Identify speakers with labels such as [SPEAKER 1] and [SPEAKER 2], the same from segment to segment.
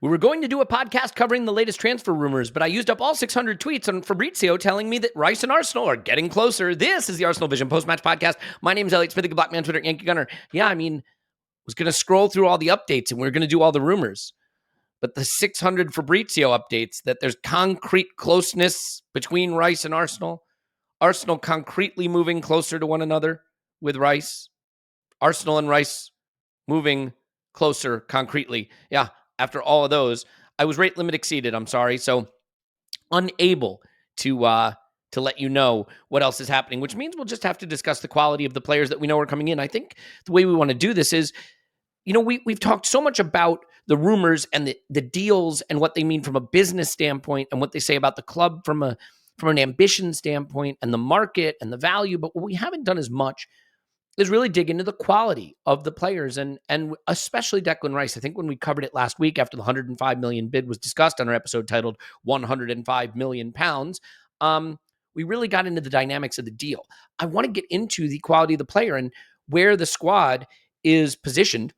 [SPEAKER 1] We were going to do a podcast covering the latest transfer rumors, but I used up all 600 tweets on Fabrizio telling me that Rice and Arsenal are getting closer. This is the ArsenalVision Post-Match Podcast. My name is Elliot Smith, the Black Man, Twitter, Yankee Gunner. Yeah, I mean, was going to scroll through all the updates and we are going to do all the rumors. But the 600 Fabrizio updates that there's concrete closeness between Rice and Arsenal concretely moving closer to one another with Rice, Arsenal and Rice moving closer concretely. Yeah, after all of those, I was rate limit exceeded. I'm sorry. So unable to let you know what else is happening, which means we'll just have to discuss the quality of the players that we know are coming in. I think the way we want to do this is, we've talked so much about the rumors and the deals and what they mean from a business standpoint and what they say about the club from an ambition standpoint and the market and the value. But what we haven't done as much is really dig into the quality of the players and especially Declan Rice. I think when we covered it last week after the 105 million bid was discussed on our episode titled 105 million pounds, we really got into the dynamics of the deal. I want to get into the quality of the player and where the squad is positioned,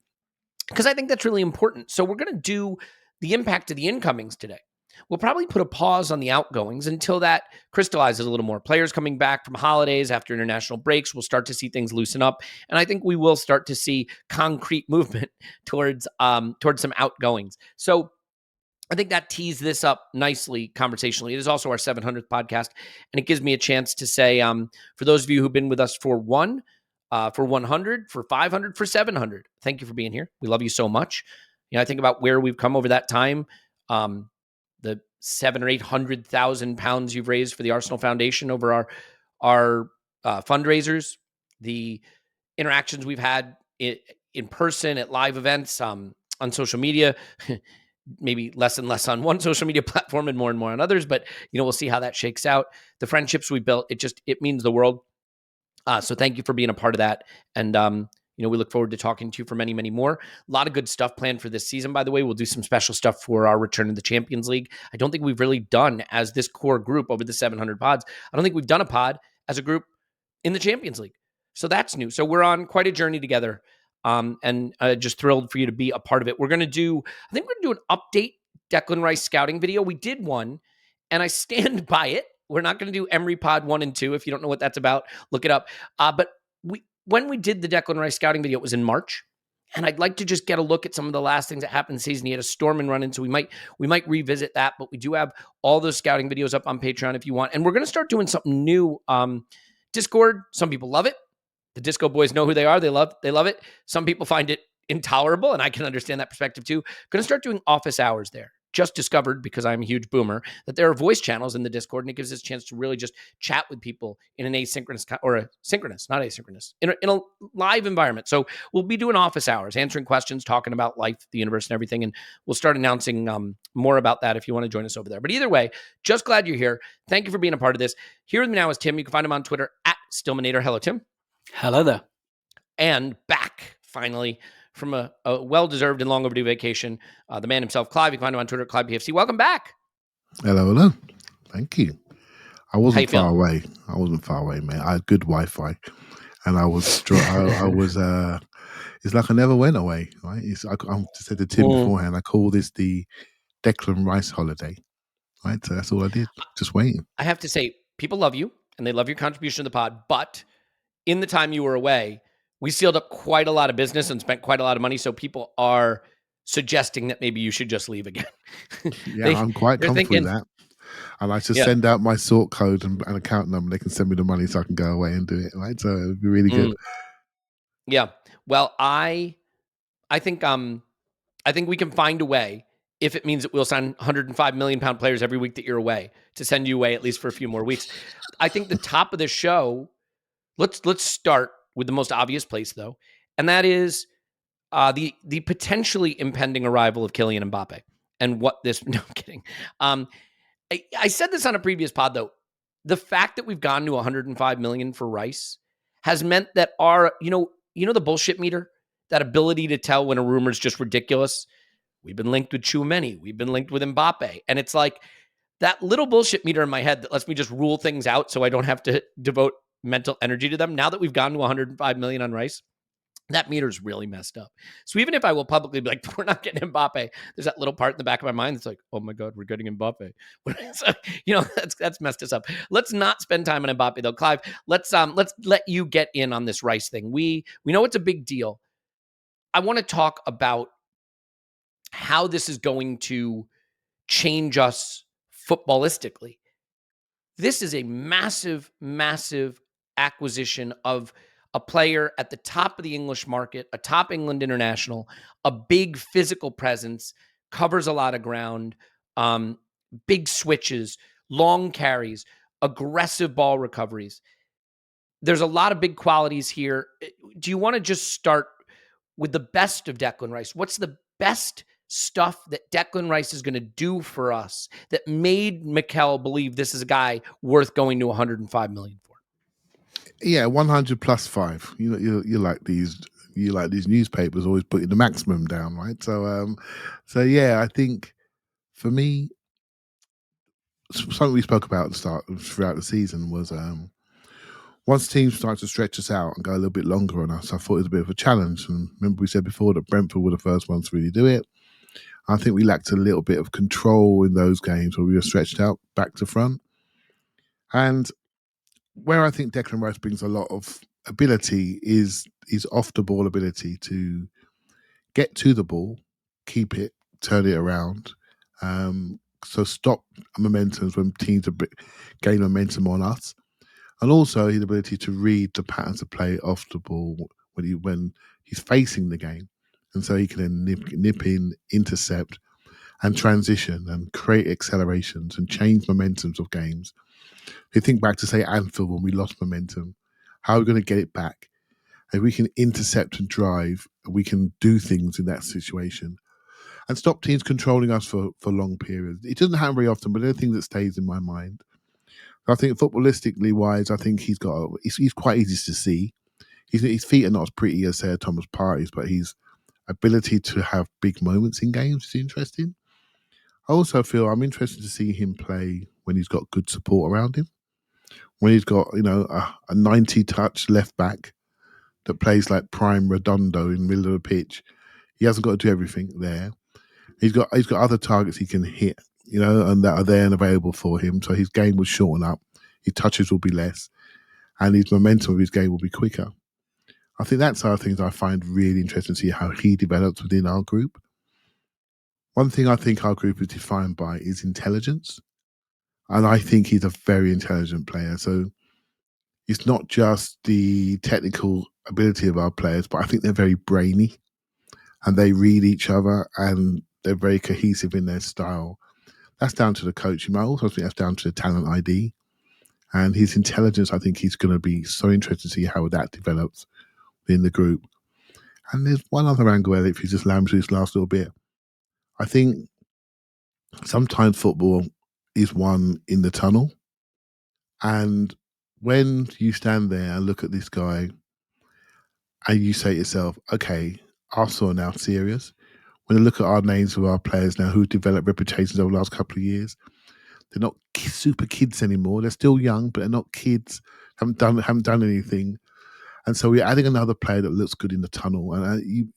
[SPEAKER 1] because I think that's really important. So we're going to do the impact of the incomings today. We'll probably put a pause on the outgoings until that crystallizes a little more. Players coming back from holidays after international breaks, we'll start to see things loosen up. And I think we will start to see concrete movement towards some outgoings. So I think that tees this up nicely conversationally. It is also our 700th podcast, and it gives me a chance to say, for those of you who've been with us for 100, for 500, for 700, thank you for being here. We love you so much. I think about where we've come over that time. The 700,000 or 800,000 pounds you've raised for the Arsenal Foundation over our fundraisers, the interactions we've had in person at live events, on social media, maybe less and less on one social media platform and more on others, but we'll see how that shakes out. The friendships we built, it means the world. So thank you for being a part of that. And, we look forward to talking to you for many, many more. A lot of good stuff planned for this season, by the way. We'll do some special stuff for our return to the Champions League. I don't think we've really done, as this core group over the 700 pods, I don't think we've done a pod as a group in the Champions League. So that's new. So we're on quite a journey together, and just thrilled for you to be a part of it. I think we're going to do an update Declan Rice scouting video. We did one, and I stand by it. We're not going to do Emery Pod 1 and 2. If you don't know what that's about, look it up. But when we did the Declan Rice scouting video, it was in March. And I'd like to just get a look at some of the last things that happened this season. He had a storm and run in, so we might revisit that. But we do have all those scouting videos up on Patreon if you want. And we're going to start doing something new. Discord, some people love it. The Disco Boys know who they are. They love it. Some people find it intolerable, and I can understand that perspective too. Going to start doing office hours there. Just discovered, because I'm a huge boomer, that there are voice channels in the Discord, and it gives us a chance to really just chat with people in an asynchronous or a synchronous, not asynchronous, in a live environment. So we'll be doing office hours, answering questions, talking about life, the universe, and everything. And we'll start announcing more about that if you want to join us over there. But either way, just glad you're here. Thank you for being a part of this. Here with me now is Tim. You can find him on Twitter at Stillmanator. Hello, Tim.
[SPEAKER 2] Hello there.
[SPEAKER 1] And back, finally, from a well-deserved and long overdue vacation, the man himself, Clive. You can find him on Twitter at ClivePFC. Welcome back.
[SPEAKER 3] Hello. Thank you. I wasn't far away, man. I had good Wi-Fi, and I was. It's like I never went away. Right? I said to Tim beforehand, I call this the Declan Rice holiday. Right, so that's all I did. Just waiting.
[SPEAKER 1] I have to say, people love you, and they love your contribution to the pod. But in the time you were away, we sealed up quite a lot of business and spent quite a lot of money. So people are suggesting that maybe you should just leave again.
[SPEAKER 3] Yeah, I'm quite comfortable with that. I like to send out my sort code and account number. They can send me the money so I can go away and do it. Right, so it'd be really good.
[SPEAKER 1] Yeah. Well, I think we can find a way, if it means that we'll sign 105 million pound players every week that you're away, to send you away at least for a few more weeks. I think the top of the show. Let's start with the most obvious place, though, and that is the potentially impending arrival of Kylian Mbappe and what this. No, I'm kidding. I said this on a previous pod, though. The fact that we've gone to 105 million for Rice has meant that our, the bullshit meter, that ability to tell when a rumor is just ridiculous. We've been linked with Tchouameni. We've been linked with Mbappe, and it's like that little bullshit meter in my head that lets me just rule things out so I don't have to devote mental energy to them. Now that we've gone to 105 million on Rice, That meter's really messed up. So even if I will publicly be like, we're not getting Mbappe, there's that little part in the back of my mind that's like, oh my God, we're getting Mbappe. So, that's messed us up. Let's not spend time on Mbappe though. Clive, let's let you get in on this Rice thing. We know it's a big deal. I want to talk about how this is going to change us footballistically. This is a massive, massive acquisition of a player at the top of the English market, a top England international, a big physical presence, covers a lot of ground, big switches, long carries, aggressive ball recoveries. There's a lot of big qualities here. Do you want to just start with the best of Declan Rice? What's the best stuff that Declan Rice is going to do for us that made Mikel believe this is a guy worth going to 105 million for?
[SPEAKER 3] Yeah, 100 plus 5. You like these newspapers always putting the maximum down, right? So yeah, I think for me, something we spoke about at the start throughout the season was once teams start to stretch us out and go a little bit longer on us, I thought it was a bit of a challenge. And remember we said before that Brentford were the first ones to really do it. I think we lacked a little bit of control in those games where we were stretched out back to front. And where I think Declan Rice brings a lot of ability is off the ball ability to get to the ball, keep it, turn it around. So stop momentums when teams gain momentum on us. And also his ability to read the patterns of play off the ball when he's facing the game. And so he can then nip in, intercept, and transition and create accelerations and change momentums of games. If you think back to, say, Anfield when we lost momentum, how are we going to get it back? If we can intercept and drive, we can do things in that situation and stop teams controlling us for long periods. It doesn't happen very often, but the thing that stays in my mind. I think footballistically wise, I think he's quite easy to see. His feet are not as pretty as, say, Thomas Partey's, but his ability to have big moments in games is interesting. I also feel I'm interested to see him play when he's got good support around him. When he's got, a 90-touch left back that plays like prime Redondo in the middle of the pitch. He hasn't got to do everything there. He's got other targets he can hit, and that are there and available for him. So his game will shorten up. His touches will be less. And his momentum of his game will be quicker. I think that's other things I find really interesting to see how he develops within our group. One thing I think our group is defined by is intelligence. And I think he's a very intelligent player. So it's not just the technical ability of our players, but I think they're very brainy and they read each other and they're very cohesive in their style. That's down to the coach. I also think that's down to the talent ID. And his intelligence, I think he's going to be so interested to see how that develops in the group. And there's one other angle, Elliot, if you just allow me to this last little bit. I think sometimes football is won in the tunnel. And when you stand there and look at this guy and you say to yourself, okay, Arsenal are now serious. When you look at our names of our players now who developed reputations over the last couple of years, they're not super kids anymore. They're still young, but they're not kids, haven't done anything. And so we're adding another player that looks good in the tunnel. And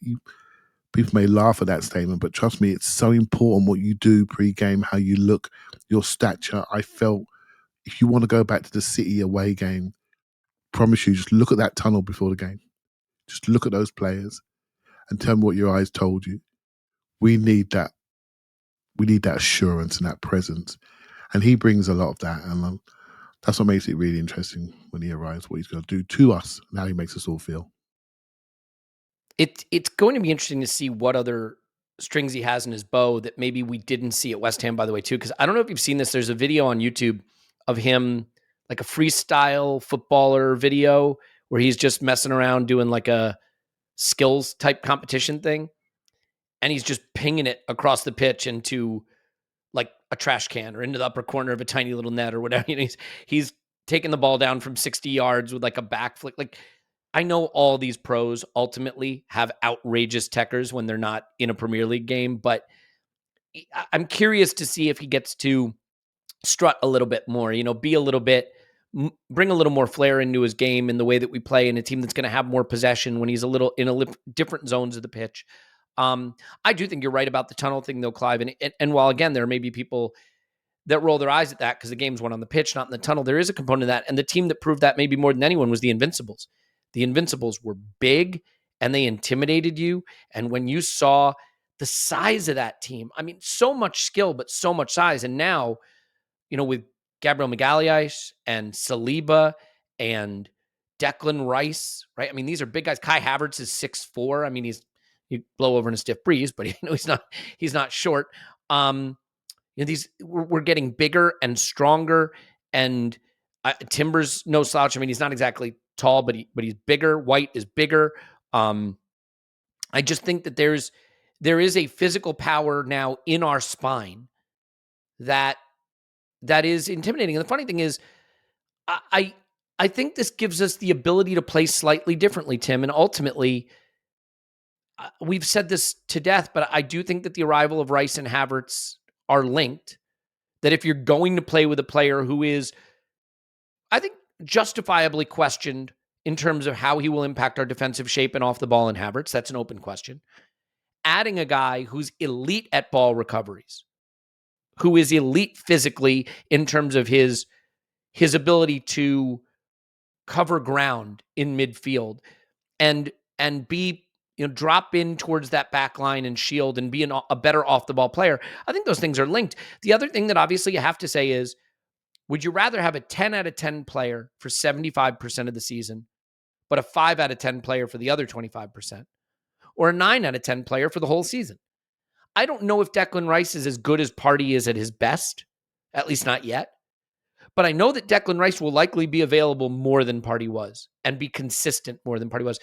[SPEAKER 3] people may laugh at that statement, but trust me, it's so important what you do pre-game, how you look, your stature. I felt if you want to go back to the City away game, promise you, just look at that tunnel before the game. Just look at those players and tell me what your eyes told you. We need that. We need that assurance and that presence. And he brings a lot of that. And that's what makes it really interesting when he arrives, what he's going to do to us and how he makes us all feel.
[SPEAKER 1] It's going to be interesting to see what other strings he has in his bow that maybe we didn't see at West Ham, by the way, too. Because I don't know if you've seen this. There's a video on YouTube of him, like a freestyle footballer video where he's just messing around doing like a skills type competition thing. And he's just pinging it across the pitch into like a trash can or into the upper corner of a tiny little net or whatever. He's taking the ball down from 60 yards with like a back flick. Like, I know all these pros ultimately have outrageous techers when they're not in a Premier League game, but I'm curious to see if he gets to strut a little bit more, be a little bit bring a little more flair into his game in the way that we play, in a team that's going to have more possession when he's a little in different zones of the pitch. I do think you're right about the tunnel thing, though, Clive. And while, again, there may be people that roll their eyes at that because the game's won on the pitch, not in the tunnel, there is a component of that. And the team that proved that maybe more than anyone was the Invincibles. The Invincibles were big and they intimidated you. And when you saw the size of that team, I mean, so much skill, but so much size. And now, with Gabriel Magalhaes and Saliba and Declan Rice, right? I mean, these are big guys. Kai Havertz is 6'4". I mean, you blow over in a stiff breeze, but he's not short. We're getting bigger and stronger, and Timber's no slouch. I mean, he's not exactly tall, but he's bigger. White is bigger. I just think that there is a physical power now in our spine that is intimidating. And the funny thing is, I think this gives us the ability to play slightly differently, Tim. And ultimately, we've said this to death, but I do think that the arrival of Rice and Havertz are linked. That if you're going to play with a player who is, I think, justifiably questioned in terms of how he will impact our defensive shape and off the ball in Havertz, that's an open question. Adding a guy who's elite at ball recoveries, who is elite physically in terms of his ability to cover ground in midfield and be, drop in towards that back line and shield and be a better off the ball player. I think those things are linked. The other thing that obviously you have to say is, would you rather have a 10 out of 10 player for 75% of the season, but a 5 out of 10 player for the other 25%, or a 9 out of 10 player for the whole season? I don't know if Declan Rice is as good as Partey is at his best, at least not yet. But I know that Declan Rice will likely be available more than Partey was and be consistent more than Partey was.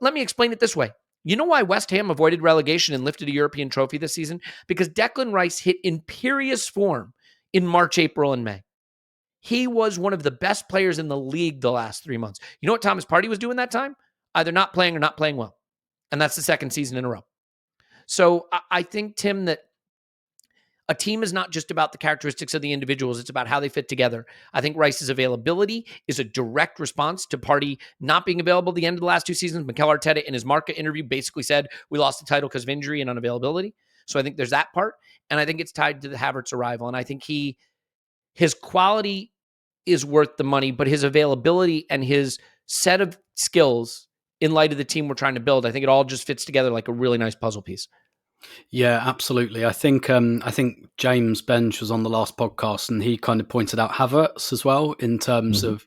[SPEAKER 1] Let me explain it this way. You know why West Ham avoided relegation and lifted a European trophy this season? Because Declan Rice hit imperious form in March, April, and May. He was one of the best players in the league the last 3 months. You know what Thomas Partey was doing that time? Either not playing or not playing well. And that's the second season in a row. So I think, Tim, that a team is not just about the characteristics of the individuals. It's about how they fit together. I think Rice's availability is a direct response to Partey not being available at the end of the last 2 seasons. Mikel Arteta in his Marca interview basically said, we lost the title because of injury and unavailability. So I think there's that part. And I think it's tied to the Havertz arrival. And I think his quality is worth the money, but his availability and his set of skills in light of the team we're trying to build, I think it all just fits together like a really nice puzzle piece.
[SPEAKER 2] Yeah, absolutely. I think James Bench was on the last podcast and he kind of pointed out Havertz as well in terms of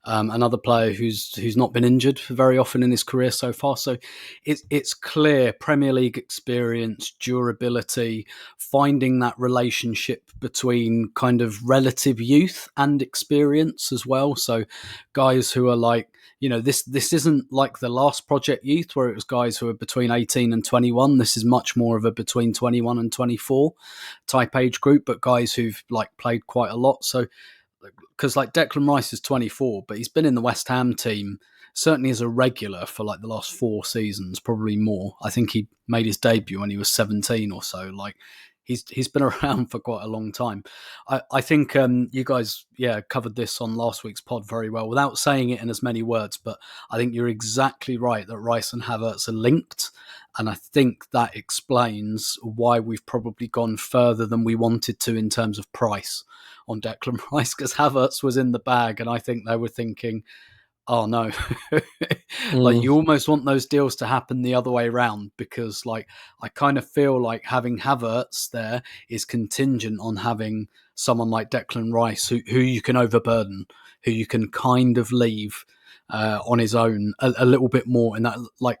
[SPEAKER 2] another player who's not been injured very often in his career so far. So it's clear Premier League experience, durability, finding that relationship between kind of relative youth and experience as well. So guys who are like, this isn't like the last Project Youth where it was guys who are between 18 and 21. This is much more of a between 21 and 24 type age group, but guys who've like played quite a lot. So because like Declan Rice is 24, but he's been in the West Ham team certainly as a regular for like the last 4 seasons, probably more. I think he made his debut when he was 17 or so. Like he's been around for quite a long time. I think you guys covered this on last week's pod very well without saying it in as many words, but I think you're exactly right that Rice and Havertz are linked. And I think that explains why we've probably gone further than we wanted to in terms of price on Declan Rice, because Havertz was in the bag and I think they were thinking, oh no, like you almost want those deals to happen the other way around, because like I kind of feel like having Havertz there is contingent on having someone like Declan Rice who you can overburden, who you can kind of leave on his own a little bit more in that, like,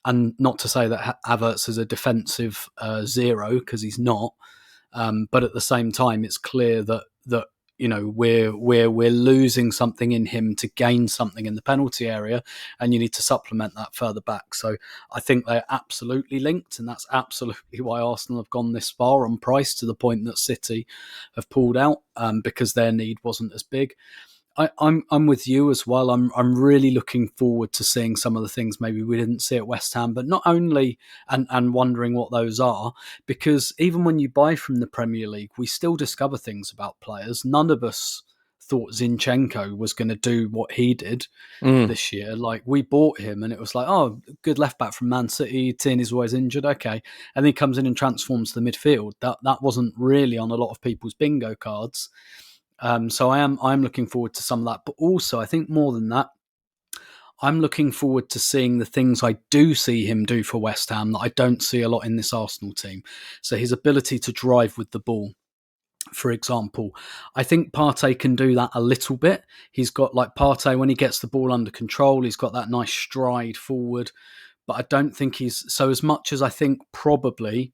[SPEAKER 2] and not to say that Havertz is a defensive zero, because he's not, but at the same time it's clear that we're losing something in him to gain something in the penalty area, and you need to supplement that further back. So I think they're absolutely linked, and that's absolutely why Arsenal have gone this far on price, to the point that City have pulled out because their need wasn't as big. I'm with you as well. I'm really looking forward to seeing some of the things maybe we didn't see at West Ham, but not only and wondering what those are, because even when you buy from the Premier League, we still discover things about players. None of us thought Zinchenko was going to do what he did this year. Like, we bought him and it was like, oh, good left back from Man City. Tierney's always injured. Okay. And then he comes in and transforms the midfield. That wasn't really on a lot of people's bingo cards. So I'm looking forward to some of that. But also, I think more than that, I'm looking forward to seeing the things I do see him do for West Ham that I don't see a lot in this Arsenal team. So his ability to drive with the ball, for example. I think Partey can do that a little bit. He's got, like, Partey, when he gets the ball under control, he's got that nice stride forward. But I don't think he's... So as much as I think probably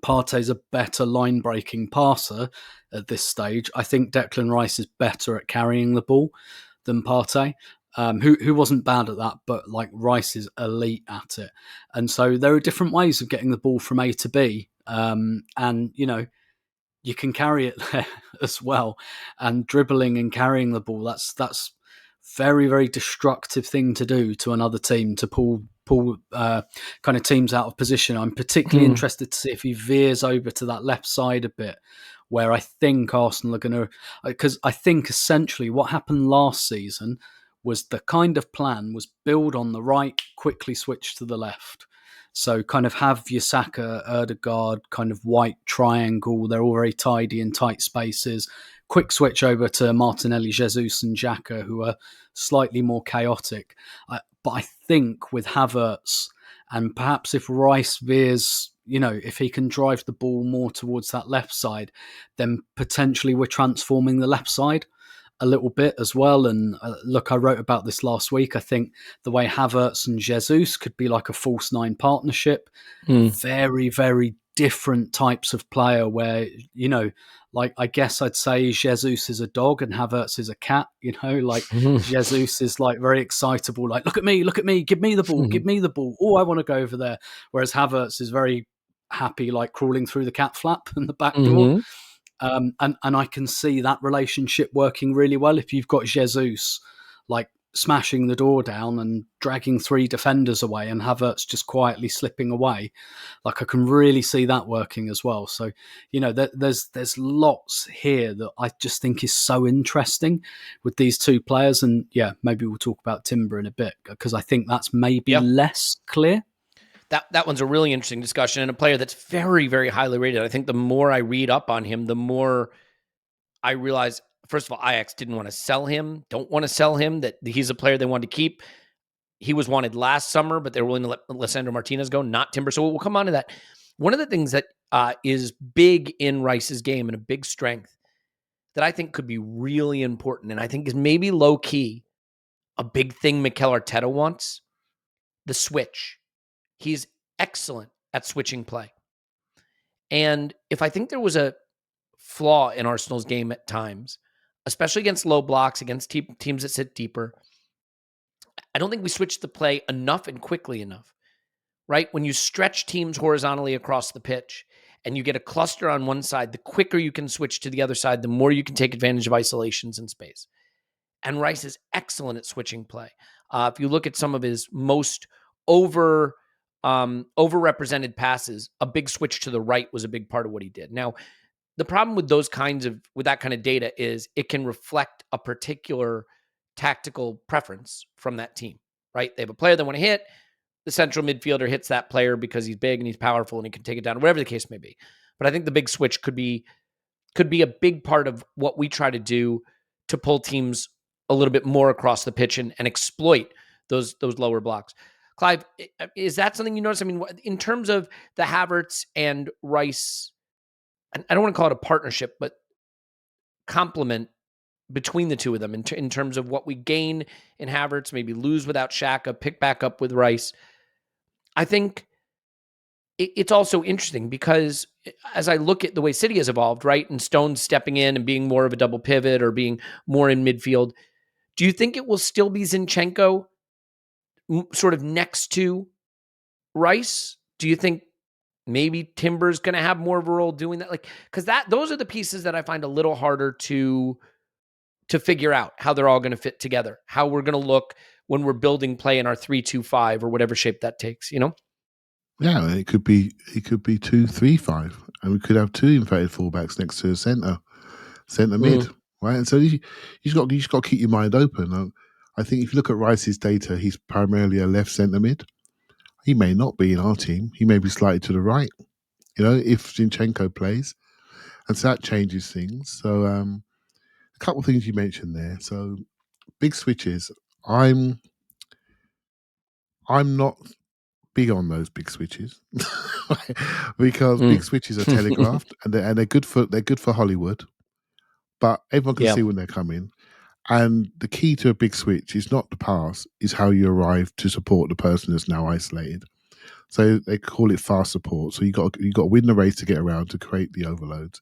[SPEAKER 2] Partey's a better line-breaking passer at this stage, I think Declan Rice is better at carrying the ball than Partey. Who wasn't bad at that, but like Rice is elite at it. And so there are different ways of getting the ball from A to B. And, you know, you can carry it there as well. And dribbling and carrying the ball, that's very, very destructive thing to do to another team, to pull kind of teams out of position. I'm particularly interested to see if he veers over to that left side a bit, where I think Arsenal are going to... Because I think essentially what happened last season was the kind of plan was build on the right, quickly switch to the left. So kind of have your Saka, Ødegaard, kind of white triangle. They're all very tidy in tight spaces. Quick switch over to Martinelli, Jesus and Xhaka, who are slightly more chaotic. But I think with Havertz, and perhaps if Rice veers, you know, if he can drive the ball more towards that left side, then potentially we're transforming the left side a little bit as well. And look, I wrote about this last week. I think the way Havertz and Jesus could be like a false nine partnership, very, very different types of player where, you know, like, I guess I'd say Jesus is a dog and Havertz is a cat, you know, like Jesus is like very excitable, like, look at me, give me the ball, give me the ball. Oh, I want to go over there. Whereas Havertz is very happy, like crawling through the cat flap in the back door. And I can see that relationship working really well if you've got Jesus like smashing the door down and dragging three defenders away and Havertz just quietly slipping away. Like, I can really see that working as well. So, you know, there's lots here that I just think is so interesting with these two players. And yeah, maybe we'll talk about Timber in a bit, because I think that's maybe less clear.
[SPEAKER 1] That one's a really interesting discussion, and a player that's very, very highly rated. I think the more I read up on him, the more I realize, first of all, Ajax didn't want to sell him, don't want to sell him, that he's a player they wanted to keep. He was wanted last summer, but they were willing to let Lisandro Martinez go, not Timber. So we'll come on to that. One of the things that is big in Rice's game and a big strength that I think could be really important, and I think is maybe low-key a big thing Mikel Arteta wants, the switch. He's excellent at switching play. And if I think there was a flaw in Arsenal's game at times, especially against low blocks, against teams that sit deeper, I don't think we switched the play enough and quickly enough, right? When you stretch teams horizontally across the pitch and you get a cluster on one side, the quicker you can switch to the other side, the more you can take advantage of isolations in space. And Rice is excellent at switching play. If you look at some of his most overrepresented passes, a big switch to the right was a big part of what he did. Now, the problem with that kind of data is it can reflect a particular tactical preference from that team, right? They have a player they want to hit. The central midfielder hits that player because he's big and he's powerful and he can take it down, whatever the case may be. But I think the big switch could be a big part of what we try to do to pull teams a little bit more across the pitch and exploit those lower blocks. Clive, is that something you notice? I mean, in terms of the Havertz and Rice, I don't want to call it a partnership, but complement between the two of them in terms of what we gain in Havertz, maybe lose without Xhaka, pick back up with Rice. I think it's also interesting because as I look at the way City has evolved, right, and Stones stepping in and being more of a double pivot or being more in midfield, do you think it will still be Zinchenko sort of next to Rice? Do you think maybe Timber's going to have more of a role doing that? Like, because those are the pieces that I find a little harder to figure out how they're all going to fit together, how we're going to look when we're building play in our 3-2-5 or whatever shape that takes, you know?
[SPEAKER 3] Yeah, it could be 2-3-5, and we could have two inverted fullbacks next to a centre mid. right? And so you just got to keep your mind open. I think if you look at Rice's data, he's primarily a left centre mid. He may not be in our team. He may be slightly to the right. If Zinchenko plays, and so that changes things. So a couple of things you mentioned there. So big switches. I'm not big on those big switches because big switches are telegraphed and they're good for Hollywood, but everyone can see when they're coming. And the key to a big switch is not the pass, is how you arrive to support the person that's now isolated. So they call it fast support. So you got to win the race to get around to create the overloads.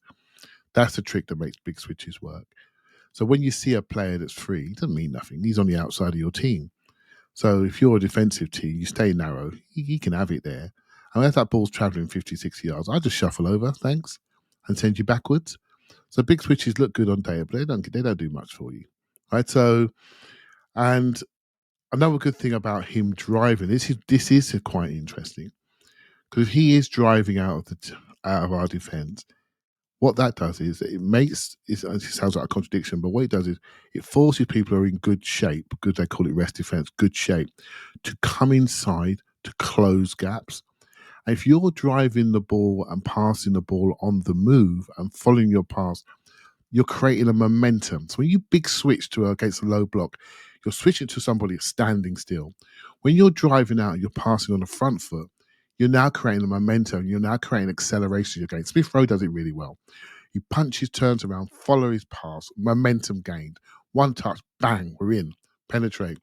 [SPEAKER 3] That's the trick that makes big switches work. So when you see a player that's free, it doesn't mean nothing. He's on the outside of your team. So if you're a defensive team, you stay narrow, he can have it there. And if that ball's traveling 50, 60 yards, I just shuffle over, thanks, and send you backwards. So big switches look good on data, but they don't do much for you. Right? So, and another good thing about him driving, this is quite interesting, because if he is driving out of our defense, what that does is it sounds like a contradiction, but what it does is it forces people who are in good shape, good, they call it rest defense, good shape, to come inside to close gaps. And if you're driving the ball and passing the ball on the move and following your pass, you're creating a momentum. So when you big switch against a low block, you're switching to somebody standing still. When you're driving out, you're passing on the front foot, you're now creating a momentum. You're now creating acceleration again. Smith Rowe does it really well. He punches, turns around, follow his pass, momentum gained. One touch, bang, we're in. Penetrate.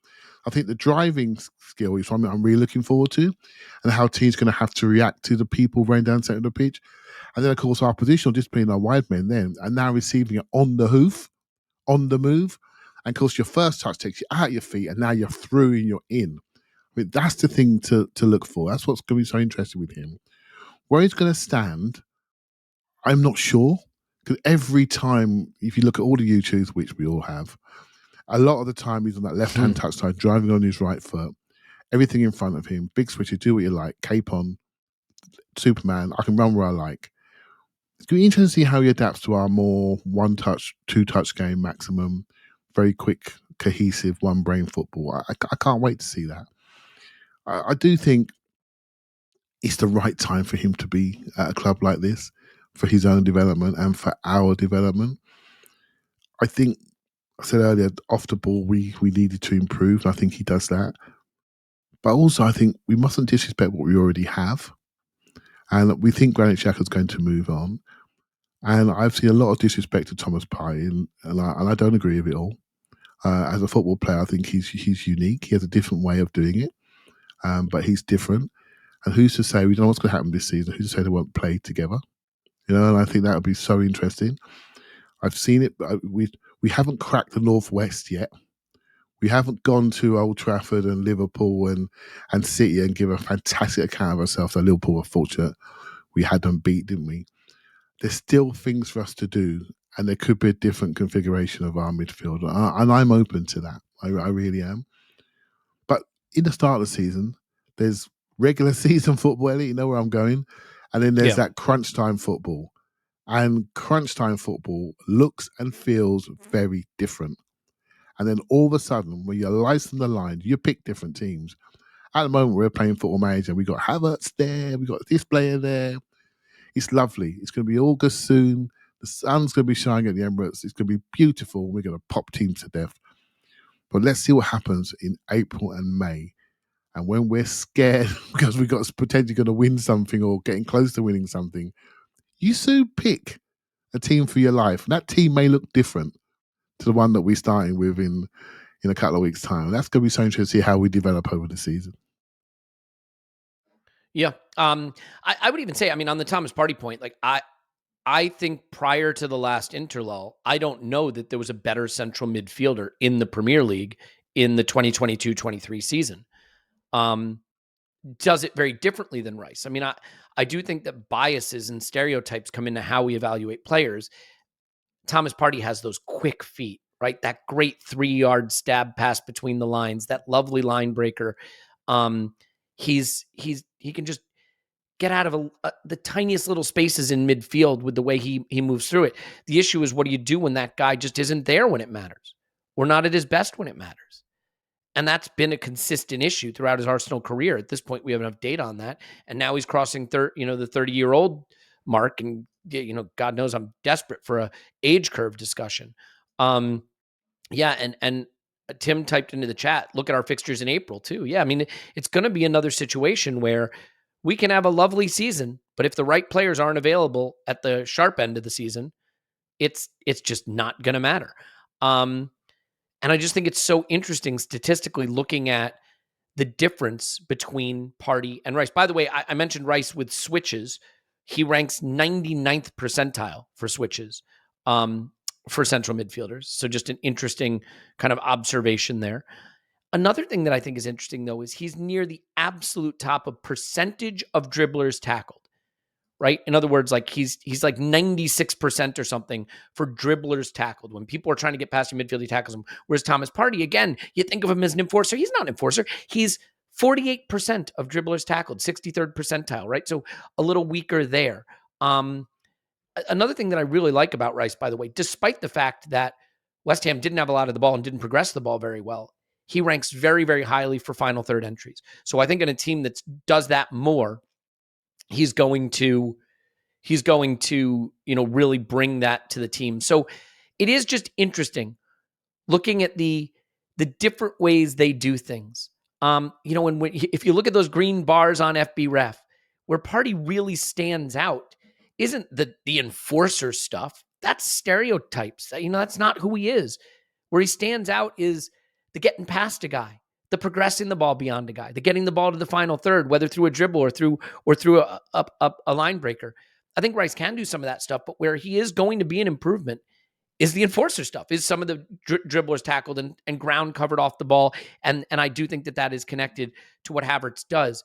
[SPEAKER 3] I think the driving skill is something I'm really looking forward to, and how teams going to have to react to the people running down the centre of the pitch. And then, of course, our positional discipline, our wide men then, are now receiving it on the hoof, on the move. And, of course, your first touch takes you out your feet, and now you're through and you're in. I mean, that's the thing to look for. That's what's going to be so interesting with him. Where he's going to stand, I'm not sure. Because every time, if you look at all the YouTubes, which we all have, a lot of the time he's on that left-hand touch side, driving on his right foot, everything in front of him, big switches, do what you like, cape on, Superman, I can run where I like. It's going to be interesting to see how he adapts to our more one-touch, two-touch game maximum, very quick, cohesive, one-brain football. I can't wait to see that. I do think it's the right time for him to be at a club like this, for his own development and for our development. I think, I said earlier, off the ball, we needed to improve, and I think he does that. But also, I think we mustn't disrespect what we already have. And we think Granit Xhaka's going to move on. And I've seen a lot of disrespect to Thomas Partey, and I don't agree with it all. As a football player, I think he's unique. He has a different way of doing it, but he's different. And who's to say, we don't know what's going to happen this season, who's to say they won't play together? And I think that would be so interesting. I've seen it, but we haven't cracked the Northwest yet. We haven't gone to Old Trafford and Liverpool and City and give a fantastic account of ourselves. So Liverpool were fortunate we had them beat, didn't we? There's still things for us to do, and there could be a different configuration of our midfield. And I'm open to that. I really am. But in the start of the season, there's regular season football, Elliot, you know where I'm going. And then there's that crunch time football. And crunch time football looks and feels very different. And then all of a sudden, when you're licensing the line, you pick different teams. At the moment, we're playing Football Manager. We got Havertz there. We got this player there. It's lovely. It's going to be August soon. The sun's going to be shining at the Emirates. It's going to be beautiful. We're going to pop teams to death. But let's see what happens in April and May. And when we're scared because we got potentially going to win something or getting close to winning something, you soon pick a team for your life. And that team may look different to the one that we're starting with in a couple of weeks' time. That's going to be so interesting to see how we develop over the season.
[SPEAKER 1] Yeah. I would even say, I mean, on the Thomas Partey point, like I think prior to the last interlull, I don't know that there was a better central midfielder in the Premier League in the 2022-23 season. Does it very differently than Rice. I mean, I do think that biases and stereotypes come into how we evaluate players. Thomas Partey has those quick feet, right? That great 3-yard stab pass between the lines, that lovely line breaker. He can just get out of the tiniest little spaces in midfield with the way he moves through it. The issue is, what do you do when that guy just isn't there when it matters, or not at his best when it matters? And that's been a consistent issue throughout his Arsenal career. At this point, we have enough data on that. And now he's crossing the 30-year-old mark. And, God knows I'm desperate for a age curve discussion. And Tim typed into the chat, look at our fixtures in April too. Yeah, I mean, it's going to be another situation where we can have a lovely season, but if the right players aren't available at the sharp end of the season, it's just not going to matter. And I just think it's so interesting statistically looking at the difference between Partey and Rice. By the way, I mentioned Rice with switches. He ranks 99th percentile for switches for central midfielders. So just an interesting kind of observation there. Another thing that I think is interesting, though, is he's near the absolute top of percentage of dribblers tackled. Right? In other words, like he's like 96% or something for dribblers tackled. When people are trying to get past your midfield, he tackles them. Whereas Thomas Partey, again, you think of him as an enforcer. He's not an enforcer. He's 48% of dribblers tackled, 63rd percentile, right? So a little weaker there. Another thing that I really like about Rice, by the way, despite the fact that West Ham didn't have a lot of the ball and didn't progress the ball very well, he ranks very, very highly for final third entries. So I think in a team that does that more, he's going to, really bring that to the team. So it is just interesting looking at the different ways they do things. If you look at those green bars on FB Ref, where Partey really stands out isn't the enforcer stuff. That's stereotypes. That's not who he is. Where he stands out is the getting past a guy, the progressing the ball beyond a guy, the getting the ball to the final third, whether through a dribble or through a line breaker. I think Rice can do some of that stuff, but where he is going to be an improvement is the enforcer stuff, is some of the dribblers tackled and ground covered off the ball. And I do think that is connected to what Havertz does.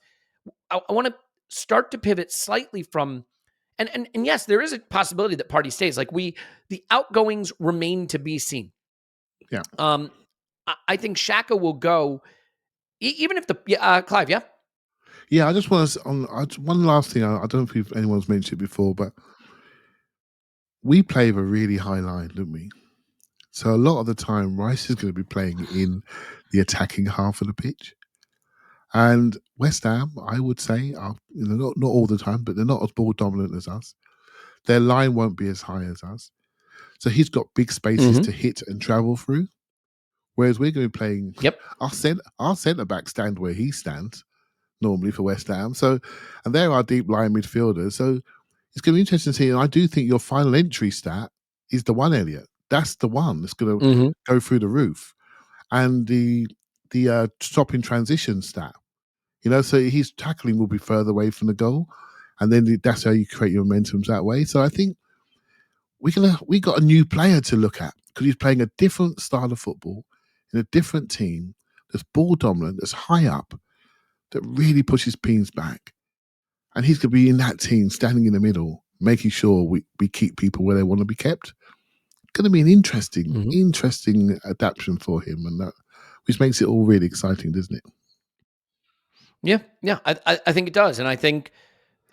[SPEAKER 1] I want to start to pivot slightly from, and yes, there is a possibility that Partey stays. Like the outgoings remain to be seen.
[SPEAKER 3] Yeah.
[SPEAKER 1] I think Xhaka will go, even if Clive, yeah?
[SPEAKER 3] Yeah, I just want to, one last thing, I don't know if anyone's mentioned it before, but we play with a really high line, don't we? So a lot of the time, Rice is going to be playing in the attacking half of the pitch. And West Ham, I would say, are, not all the time, but they're not as ball dominant as us. Their line won't be as high as us. So he's got big spaces to hit and travel through. Whereas we're going to be playing, our centre-back stand where he stands, normally for West Ham. So, and they're our deep line midfielders. So it's going to be interesting to see. And I do think your final entry stat is the one, Elliot. That's the one that's going to go through the roof. And the stop in transition stat, so his tackling will be further away from the goal. And then that's how you create your momentums that way. So I think we got a new player to look at because he's playing a different style of football in a different team that's ball dominant, that's high up, that really pushes teams back. And he's going to be in that team, standing in the middle, making sure we keep people where they want to be kept. It's going to be an interesting adaptation for him, and that, which makes it all really exciting, doesn't it?
[SPEAKER 1] Yeah. I think it does. And I think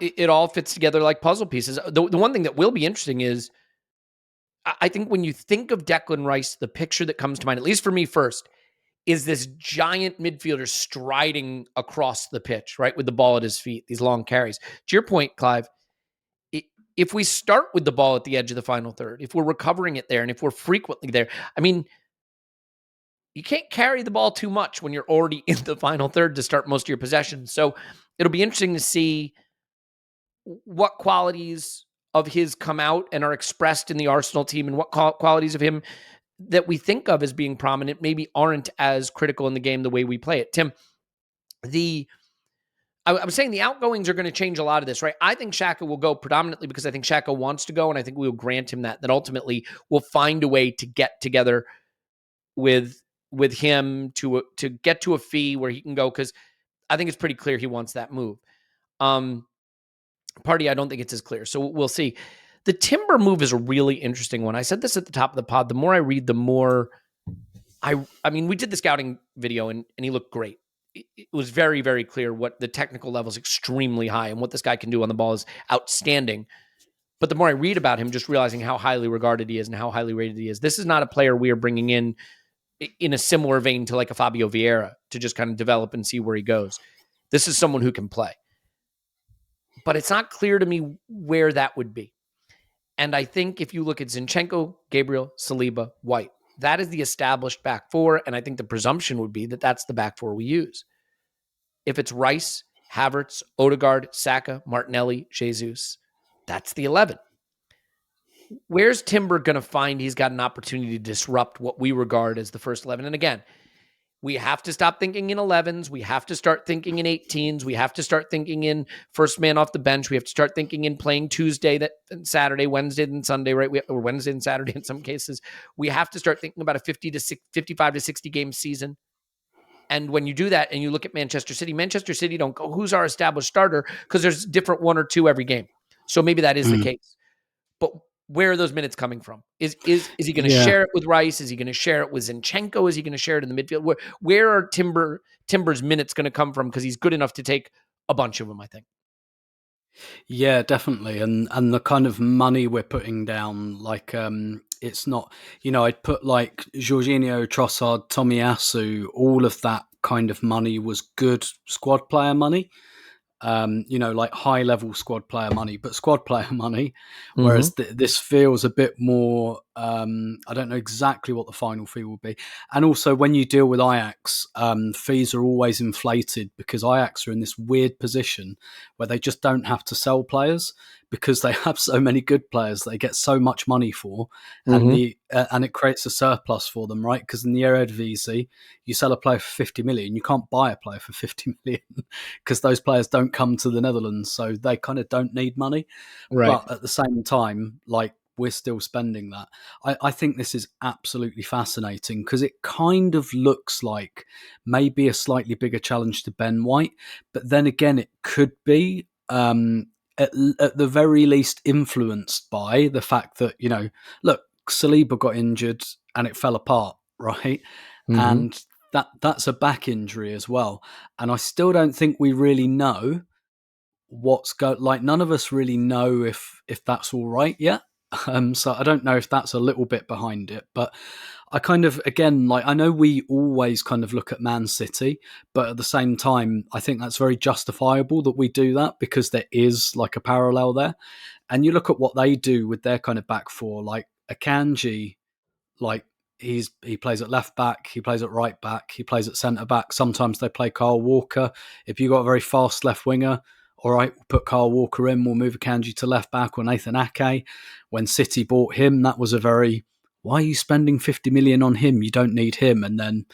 [SPEAKER 1] it all fits together like puzzle pieces. The one thing that will be interesting is, I think when you think of Declan Rice, the picture that comes to mind, at least for me first, is this giant midfielder striding across the pitch, right, with the ball at his feet, these long carries. To your point, Clive, if we start with the ball at the edge of the final third, if we're recovering it there, and if we're frequently there, I mean, you can't carry the ball too much when you're already in the final third to start most of your possessions. So it'll be interesting to see what qualities of his come out and are expressed in the Arsenal team, and what qualities of him that we think of as being prominent maybe aren't as critical in the game the way we play it. Tim, I was saying the outgoings are going to change a lot of this, right? I think Xhaka will go predominantly because I think Xhaka wants to go, and I think we will grant him that ultimately we'll find a way to get together with him to get to a fee where he can go, because I think it's pretty clear he wants that move. Partey, I don't think it's as clear. So we'll see. The Timber move is a really interesting one. I said this at the top of the pod. The more I read, the more I mean, we did the scouting video and he looked great. it was very, very clear what the technical level is extremely high, and what this guy can do on the ball is outstanding. But the more I read about him, just realizing how highly regarded he is and how highly rated he is, this is not a player we are bringing in a similar vein to like a Fabio Vieira to just kind of develop and see where he goes. This is someone who can play. But it's not clear to me where that would be. And I think if you look at Zinchenko, Gabriel, Saliba, White, that is the established back four. And I think the presumption would be that that's the back four we use. If it's Rice, Havertz, Odegaard, Saka, Martinelli, Jesus, that's the 11. Where's Timber going to find he's got an opportunity to disrupt what we regard as the first 11? And again, we have to stop thinking in 11s. We have to start thinking in 18s. We have to start thinking in first man off the bench. We have to start thinking in playing Tuesday, and Saturday, Wednesday, and Sunday, right? Or Wednesday and Saturday in some cases. We have to start thinking about a 55 to 60 game season. And when you do that and you look at Manchester City don't go, who's our established starter? Because there's different one or two every game. So maybe that is the case. But where are those minutes coming from? Is he going to share it with Rice? Is he going to share it with Zinchenko? Is he going to share it in the midfield? Where are Timber's minutes going to come from? Because he's good enough to take a bunch of them, I think.
[SPEAKER 2] Yeah, definitely. And the kind of money we're putting down, like it's not, I'd put like Jorginho, Trossard, Tomiyasu, all of that kind of money was good squad player money. Like high level squad player money, but squad player money. Whereas this feels a bit more, I don't know exactly what the final fee will be. And also when you deal with Ajax, fees are always inflated because Ajax are in this weird position where they just don't have to sell players because they have so many good players they get so much money for, and it creates a surplus for them, right? Because in the Eredivisie, you sell a player for 50 million, you can't buy a player for 50 million because those players don't come to the Netherlands, so they kind of don't need money. Right. But at the same time, like, we're still spending that. I think this is absolutely fascinating because it kind of looks like maybe a slightly bigger challenge to Ben White, but then again, it could be at the very least influenced by the fact that, look, Saliba got injured and it fell apart, right? And that's a back injury as well. And I still don't think we really know none of us really know if that's all right yet. So I don't know if that's a little bit behind it, but I kind of, again, like, I know we always kind of look at Man City, but at the same time, I think that's very justifiable that we do that because there is like a parallel there. And you look at what they do with their kind of back four, like Akanji, like he plays at left back, he plays at right back, he plays at centre back. Sometimes they play Kyle Walker. If you've got a very fast left winger, all right, we'll put Kyle Walker in, we'll move Akanji to left back, or Nathan Ake. When City bought him, that was a very, why are you spending 50 million on him? You don't need him. And then,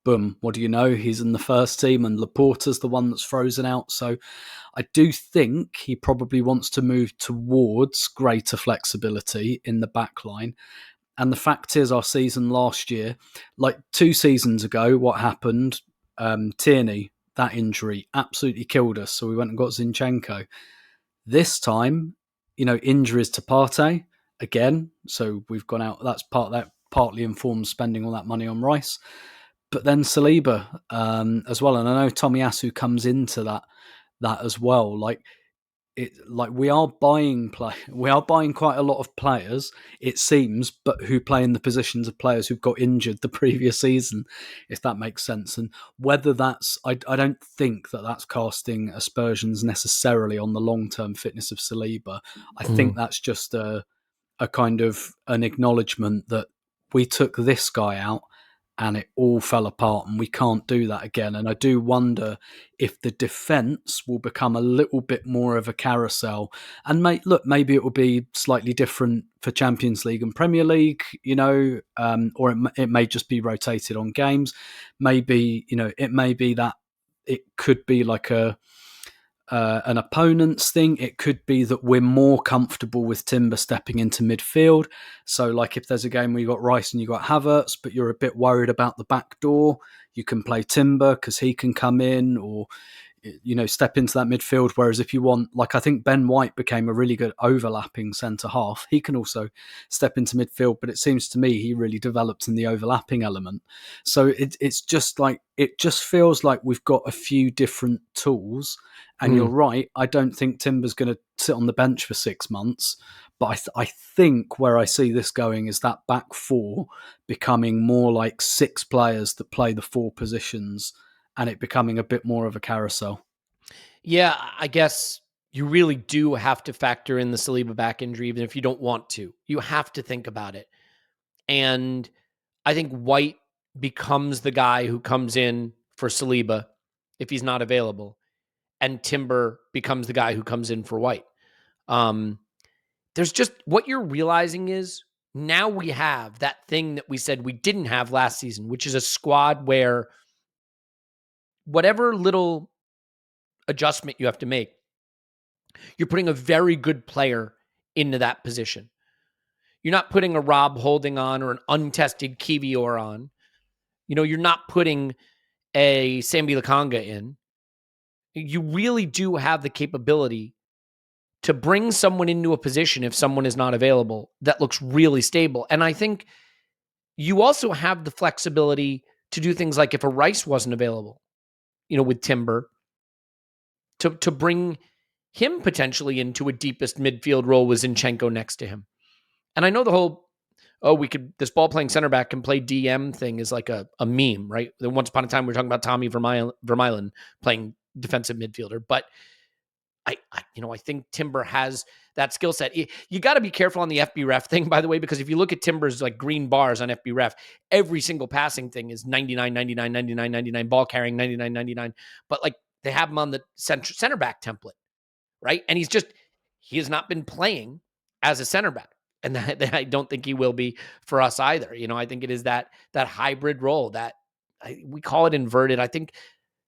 [SPEAKER 2] boom, what do you know? He's in the first team and Laporta's the one that's frozen out. So I do think he probably wants to move towards greater flexibility in the back line. And the fact is, our season last year, like 2 seasons ago, what happened? Tierney, that injury absolutely killed us. So we went and got Zinchenko. This time, injuries to Partey again. So we've gone out. That's partly informs spending all that money on Rice. But then Saliba as well. And I know Tomiyasu comes into that as well. We are buying quite a lot of players, it seems, but who play in the positions of players who've got injured the previous season, if that makes sense. And whether that's, I don't think that's casting aspersions necessarily on the long-term fitness of Saliba. I think that's just a kind of an acknowledgement that we took this guy out and it all fell apart and we can't do that again. And I do wonder if the defence will become a little bit more of a carousel. And maybe it will be slightly different for Champions League and Premier League, or it may just be rotated on games. Maybe, it may be that it could be like an opponent's thing. It could be that we're more comfortable with Timber stepping into midfield. So like if there's a game where you got Rice and you got Havertz, but you're a bit worried about the back door, you can play Timber because he can come in, or step into that midfield. Whereas if you want, like, I think Ben White became a really good overlapping centre half. He can also step into midfield, but it seems to me he really developed in the overlapping element. So it's just like, it just feels like we've got a few different tools. And you're right, I don't think Timber's going to sit on the bench for 6 months. But I think where I see this going is that back four becoming more like 6 players that play the 4 positions, and it becoming a bit more of a carousel.
[SPEAKER 1] Yeah, I guess you really do have to factor in the Saliba back injury, even if you don't want to. You have to think about it. And I think White becomes the guy who comes in for Saliba if he's not available, and Timber becomes the guy who comes in for White. There's just, what you're realizing is now we have that thing that we said we didn't have last season, which is a squad where whatever little adjustment you have to make, you're putting a very good player into that position. You're not putting a Rob Holding on or an untested Kiwior on. You're not putting a Sambi Lakanga in. You really do have the capability to bring someone into a position if someone is not available that looks really stable. And I think you also have the flexibility to do things like if a Rice wasn't available, with Timber, to bring him potentially into a deepest midfield role with Zinchenko next to him. And I know the whole, this ball playing center back can play DM thing is like a meme, right? Once upon a time, we were talking about Tommy Vermaelen playing defensive midfielder, but I think Timber has that skill set. You got to be careful on the FB ref thing, by the way, because if you look at Timber's like green bars on FB ref, every single passing thing is 99, 99, 99, 99, ball carrying 99, 99. But like they have him on the center back template, right? And he has not been playing as a center back. And that I don't think he will be for us either. I think it is that hybrid role that we call it inverted. I think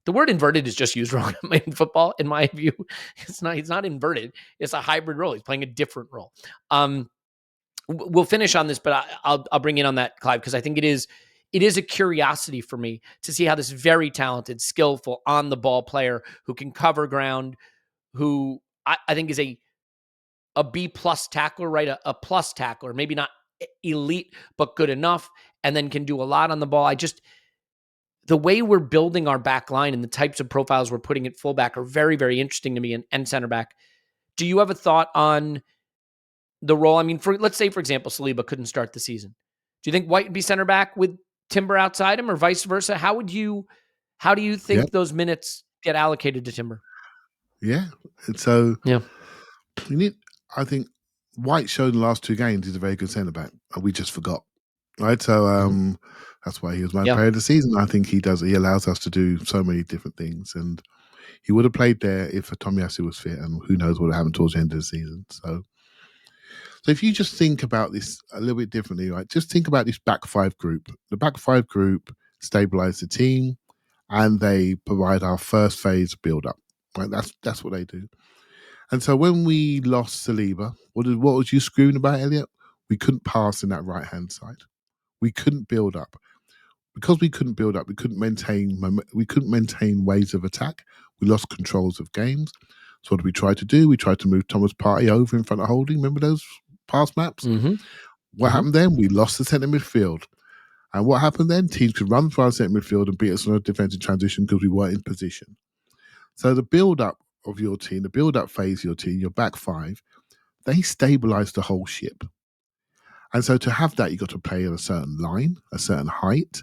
[SPEAKER 1] the word inverted is just used wrong in football, in my view. He's not inverted. It's a hybrid role. He's playing a different role. We'll finish on this, but I'll bring in on that, Clive, because I think it is a curiosity for me to see how this very talented, skillful, on the ball player who can cover ground, who I think is a B+ tackler, right? A plus tackler, maybe not elite, but good enough, and then can do a lot on the ball. The way we're building our back line and the types of profiles we're putting at fullback are very, very interesting to me, and center back. Do you have a thought on the role? I mean, let's say, for example, Saliba couldn't start the season. Do you think White would be center back with Timber outside him, or vice versa? How do you think those minutes get allocated to Timber?
[SPEAKER 3] Yeah. So I think White showed in the last 2 games he's a very good centre back, and we just forgot. Right. So that's why he was my player of the season. I think he allows us to do so many different things, and he would have played there if Tomiyasu was fit, and who knows what would happen towards the end of the season. So if you just think about this a little bit differently, right? Just think about this back 5 group. The back 5 group stabilize the team, and they provide our first phase build up. Right. That's what they do. And so when we lost Saliba, what was you screaming about, Elliot? We couldn't pass in that right hand side. We couldn't build up. Because we couldn't build up, we couldn't maintain waves of attack. We lost controls of games. So what did we try to do? We tried to move Thomas Partey over in front of Holding. Remember those pass maps? What happened then? We lost the centre midfield. And what happened then? Teams could run through our centre midfield and beat us on a defensive transition because we weren't in position. So the build-up of your team, the build-up phase of your team, your back 5, they stabilise the whole ship. And so to have that, you've got to play at a certain line, a certain height.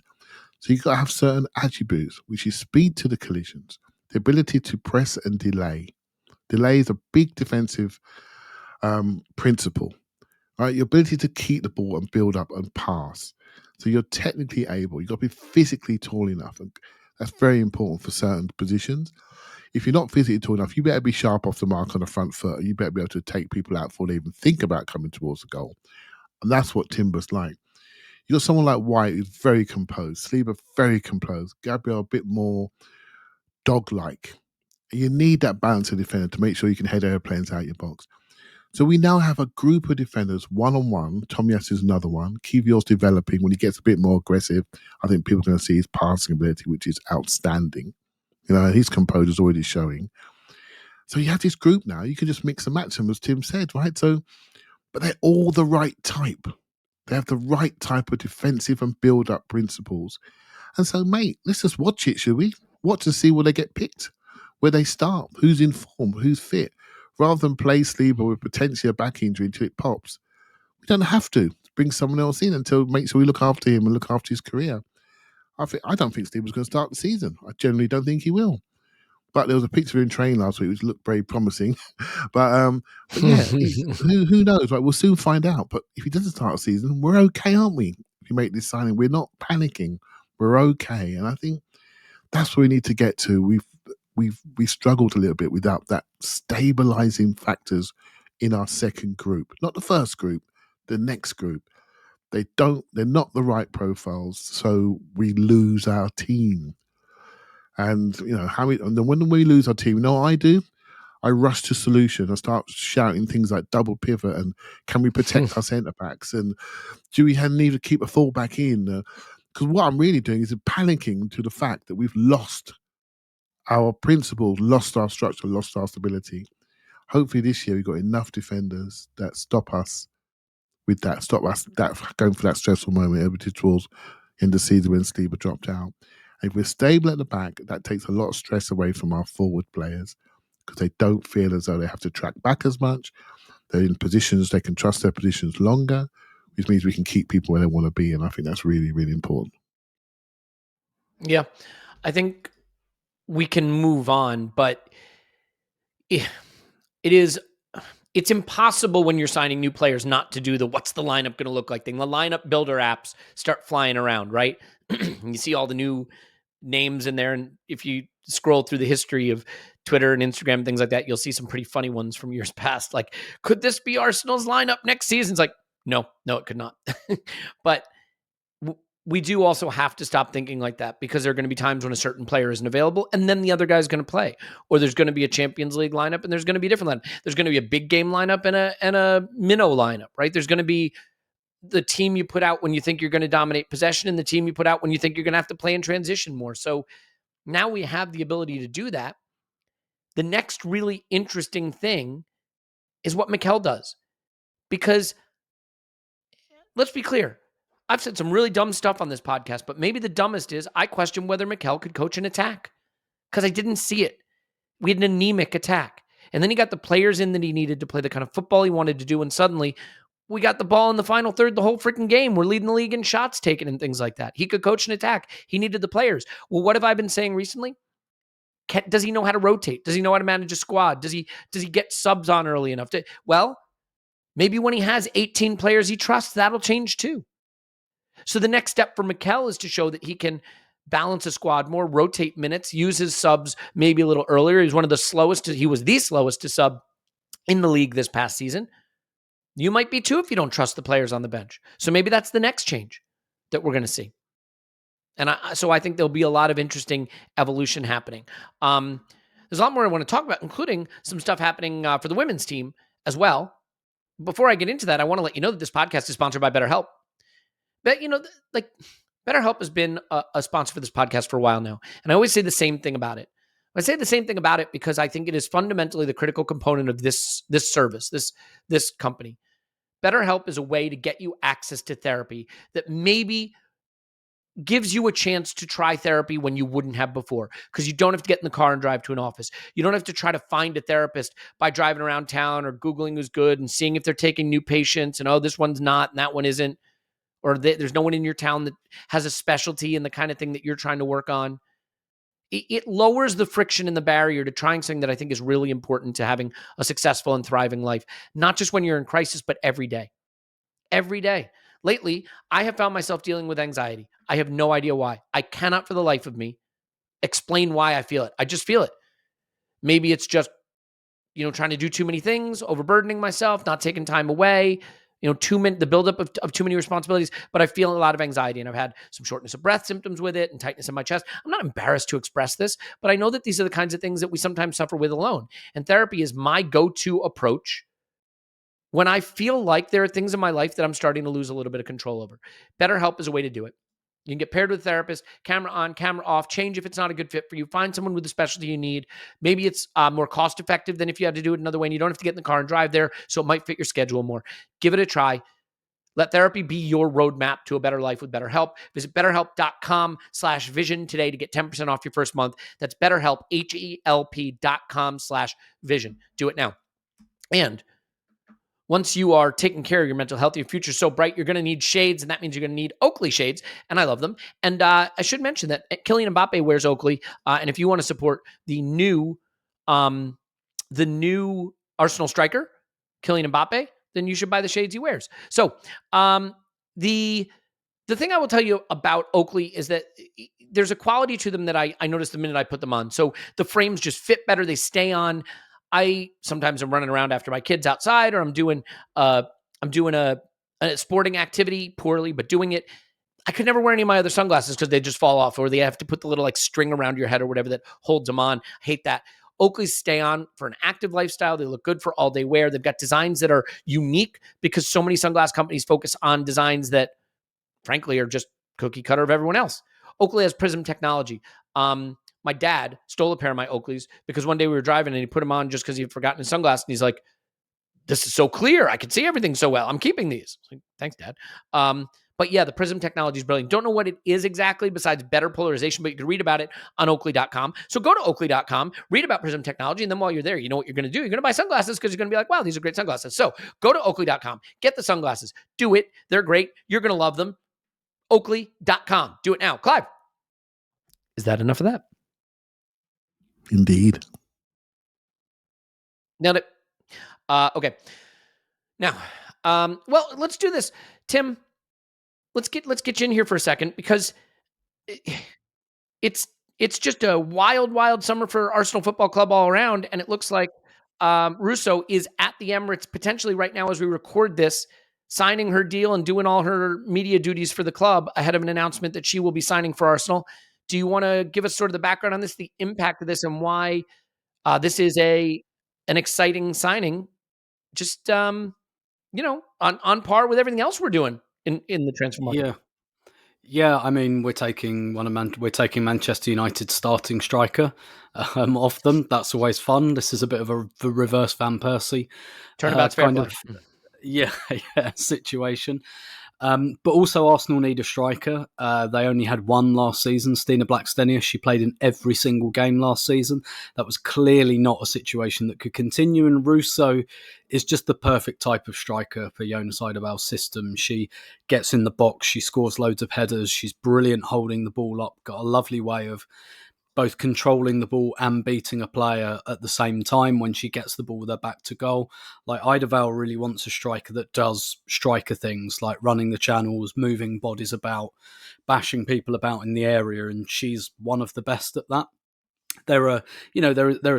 [SPEAKER 3] So you've got to have certain attributes, which is speed to the collisions, the ability to press and delay. Delay is a big defensive principle, right? Your ability to keep the ball and build up and pass. So you're technically able. You've got to be physically tall enough. And that's very important for certain positions. If you're not physically tall enough, you better be sharp off the mark on the front foot. And you better be able to take people out before they even think about coming towards the goal. And that's what Timber's like. You got someone like White who's very composed, Saliba very composed, Gabriel a bit more dog-like. You need that balance of defender to make sure you can head airplanes out your box. So we now have a group of defenders, one-on-one. Tomiyasu's another one. Kiwior's developing. When he gets a bit more aggressive, I think people are going to see his passing ability, which is outstanding. His composure's already showing. So you have this group now. You can just mix and match them, as Tim said, right? So, but they're all the right type. They have the right type of defensive and build-up principles. And so, mate, let's just watch it, shall we? Watch and see where they get picked, where they start, who's in form, who's fit. Rather than play Sleeper with potentially a back injury until it pops, we don't have to bring someone else in until make sure we look after him and look after his career. I don't think Sleeper's going to start the season. I generally don't think he will. But there was a picture of him training last week, which looked very promising. but yeah, who knows? Right, we'll soon find out. But if he doesn't start the season, we're okay, aren't we? If you make this signing, we're not panicking. We're okay, and I think that's where we need to get to. We struggled a little bit without that stabilizing factors in our second group, not the first group, the next group. They're not the right profiles, so we lose our team. And when we lose our team, I do. I rush to solution. I start shouting things like double pivot and can we protect our centre backs and do we need to keep a fullback in? Because what I'm really doing is panicking to the fact that we've lost our principles, lost our structure, lost our stability. Hopefully this year we've got enough defenders that stop us with that, going for that stressful moment over towards in the season when Sleeper dropped out. If we're stable at the back, that takes a lot of stress away from our forward players because they don't feel as though they have to track back as much. They're in positions, they can trust their positions longer, which means we can keep people where they want to be. And I think that's really, really important.
[SPEAKER 1] Yeah, I think we can move on, but it's impossible when you're signing new players not to do the what's the lineup going to look like thing. The lineup builder apps start flying around, right? You see all the new names in there. And if you scroll through the history of Twitter and Instagram and things like that, you'll see some pretty funny ones from years past. Like, could this be Arsenal's lineup next season? It's like, no, it could not. But we do also have to stop thinking like that because there are going to be times when a certain player isn't available and then the other guy's going to play. Or there's going to be a Champions League lineup and there's going to be a different lineup. There's going to be a big game lineup and a minnow lineup, right? There's going to be the team you put out when you think you're going to dominate possession and the team you put out when you think you're going to have to play in transition more. So now we have the ability to do that. The next really interesting thing is what Mikel does. Because let's be clear, I've said some really dumb stuff on this podcast, but maybe the dumbest is I question whether Mikel could coach an attack because I didn't see it. We had an anemic attack. And then he got the players in that he needed to play the kind of football he wanted to do. And suddenly we got the ball in the final third the whole freaking game. We're leading the league in shots taken and things like that. He could coach an attack. He needed the players. Well, what have I been saying recently? Does he know how to rotate? Does he know how to manage a squad? Does he get subs on early enough? Well, maybe when he has 18 players he trusts, that'll change too. So the next step for Mikel is to show that he can balance a squad more, rotate minutes, use his subs maybe a little earlier. He was the slowest to sub in the league this past season. You might be too if you don't trust the players on the bench. So maybe that's the next change that we're going to see. And so I think there'll be a lot of interesting evolution happening. There's a lot more I want to talk about, including some stuff happening for the women's team as well. Before I get into that, I want to let you know that this podcast is sponsored by BetterHelp. But, BetterHelp has been a sponsor for this podcast for a while now. And I always say the same thing about it. I say the same thing about it because I think it is fundamentally the critical component of this service, this company. BetterHelp is a way to get you access to therapy that maybe gives you a chance to try therapy when you wouldn't have before, because you don't have to get in the car and drive to an office. You don't have to try to find a therapist by driving around town or Googling who's good and seeing if they're taking new patients and, oh, this one's not and that one isn't. Or there's no one in your town that has a specialty in the kind of thing that you're trying to work on. It lowers the friction and the barrier to trying something that I think is really important to having a successful and thriving life, not just when you're in crisis, but every day. Every day. Lately, I have found myself dealing with anxiety. I have no idea why. I cannot for the life of me explain why I feel it. I just feel it. Maybe it's just, trying to do too many things, overburdening myself, not taking time away, the buildup of too many responsibilities, but I feel a lot of anxiety and I've had some shortness of breath symptoms with it and tightness in my chest. I'm not embarrassed to express this, but I know that these are the kinds of things that we sometimes suffer with alone. And therapy is my go-to approach when I feel like there are things in my life that I'm starting to lose a little bit of control over. BetterHelp is a way to do it. You can get paired with a therapist, camera on, camera off, change if it's not a good fit for you, find someone with the specialty you need. Maybe it's more cost effective than if you had to do it another way and you don't have to get in the car and drive there, so it might fit your schedule more. Give it a try. Let therapy be your roadmap to a better life with BetterHelp. Visit betterhelp.com/vision today to get 10% off your first month. That's BetterHelp, HELP.com/vision. Do it now. And once you are taking care of your mental health, your future's so bright, you're going to need shades, and that means you're going to need Oakley shades, and I love them. And I should mention that Kylian Mbappe wears Oakley, and if you want to support the new Arsenal striker, Kylian Mbappe, then you should buy the shades he wears. So the thing I will tell you about Oakley is that there's a quality to them that I noticed the minute I put them on. So the frames just fit better. They stay on. Sometimes I'm running around after my kids outside, or I'm doing a sporting activity poorly, but doing it. I could never wear any of my other sunglasses because they just fall off, or they have to put the little like string around your head or whatever that holds them on. I hate that. Oakleys stay on for an active lifestyle. They look good for all day wear. They've got designs that are unique because so many sunglass companies focus on designs that, frankly, are just cookie cutter of everyone else. Oakley has prism technology. My dad stole a pair of my Oakleys because one day we were driving and he put them on just because he had forgotten his sunglasses. And he's like, this is so clear. I can see everything so well. I'm keeping these. Like, thanks, Dad. But yeah, the prism technology is brilliant. Don't know what it is exactly besides better polarization, but you can read about it on Oakley.com. So go to Oakley.com, read about prism technology, and then while you're there, you know what you're going to do. You're going to buy sunglasses because you're going to be like, wow, these are great sunglasses. So go to Oakley.com, get the sunglasses, do it. They're great. You're going to love them. Oakley.com. Do it now. Clive, is that enough of that?
[SPEAKER 3] Indeed.
[SPEAKER 1] Nailed it. Okay. Now, well, let's do this. Tim, let's get you in here for a second because it's just a wild summer for Arsenal Football Club all around, and it looks like Russo is at the Emirates potentially right now as we record this, signing her deal and doing all her media duties for the club ahead of an announcement that she will be signing for Arsenal. Do you want to give us sort of the background on this, the impact of this, and why this is an exciting signing? Just on par with everything else we're doing in the transfer market.
[SPEAKER 2] Yeah. I mean, we're taking Manchester United starting striker off them. That's always fun. This is a bit of a reverse Van Persie
[SPEAKER 1] Turnabout's fair play.
[SPEAKER 2] Situation. But also Arsenal need a striker. They only had one last season, Stina Blackstenius. She played in every single game last season. That was clearly not a situation that could continue. And Russo is just the perfect type of striker for Jonas Eidevall's system. She gets in the box. She scores loads of headers. She's brilliant holding the ball up. Got a lovely way of both controlling the ball and beating a player at the same time when she gets the ball with her back to goal. Like, Eidevall really wants a striker that does striker things like running the channels, moving bodies about, bashing people about in the area, and she's one of the best at that. There are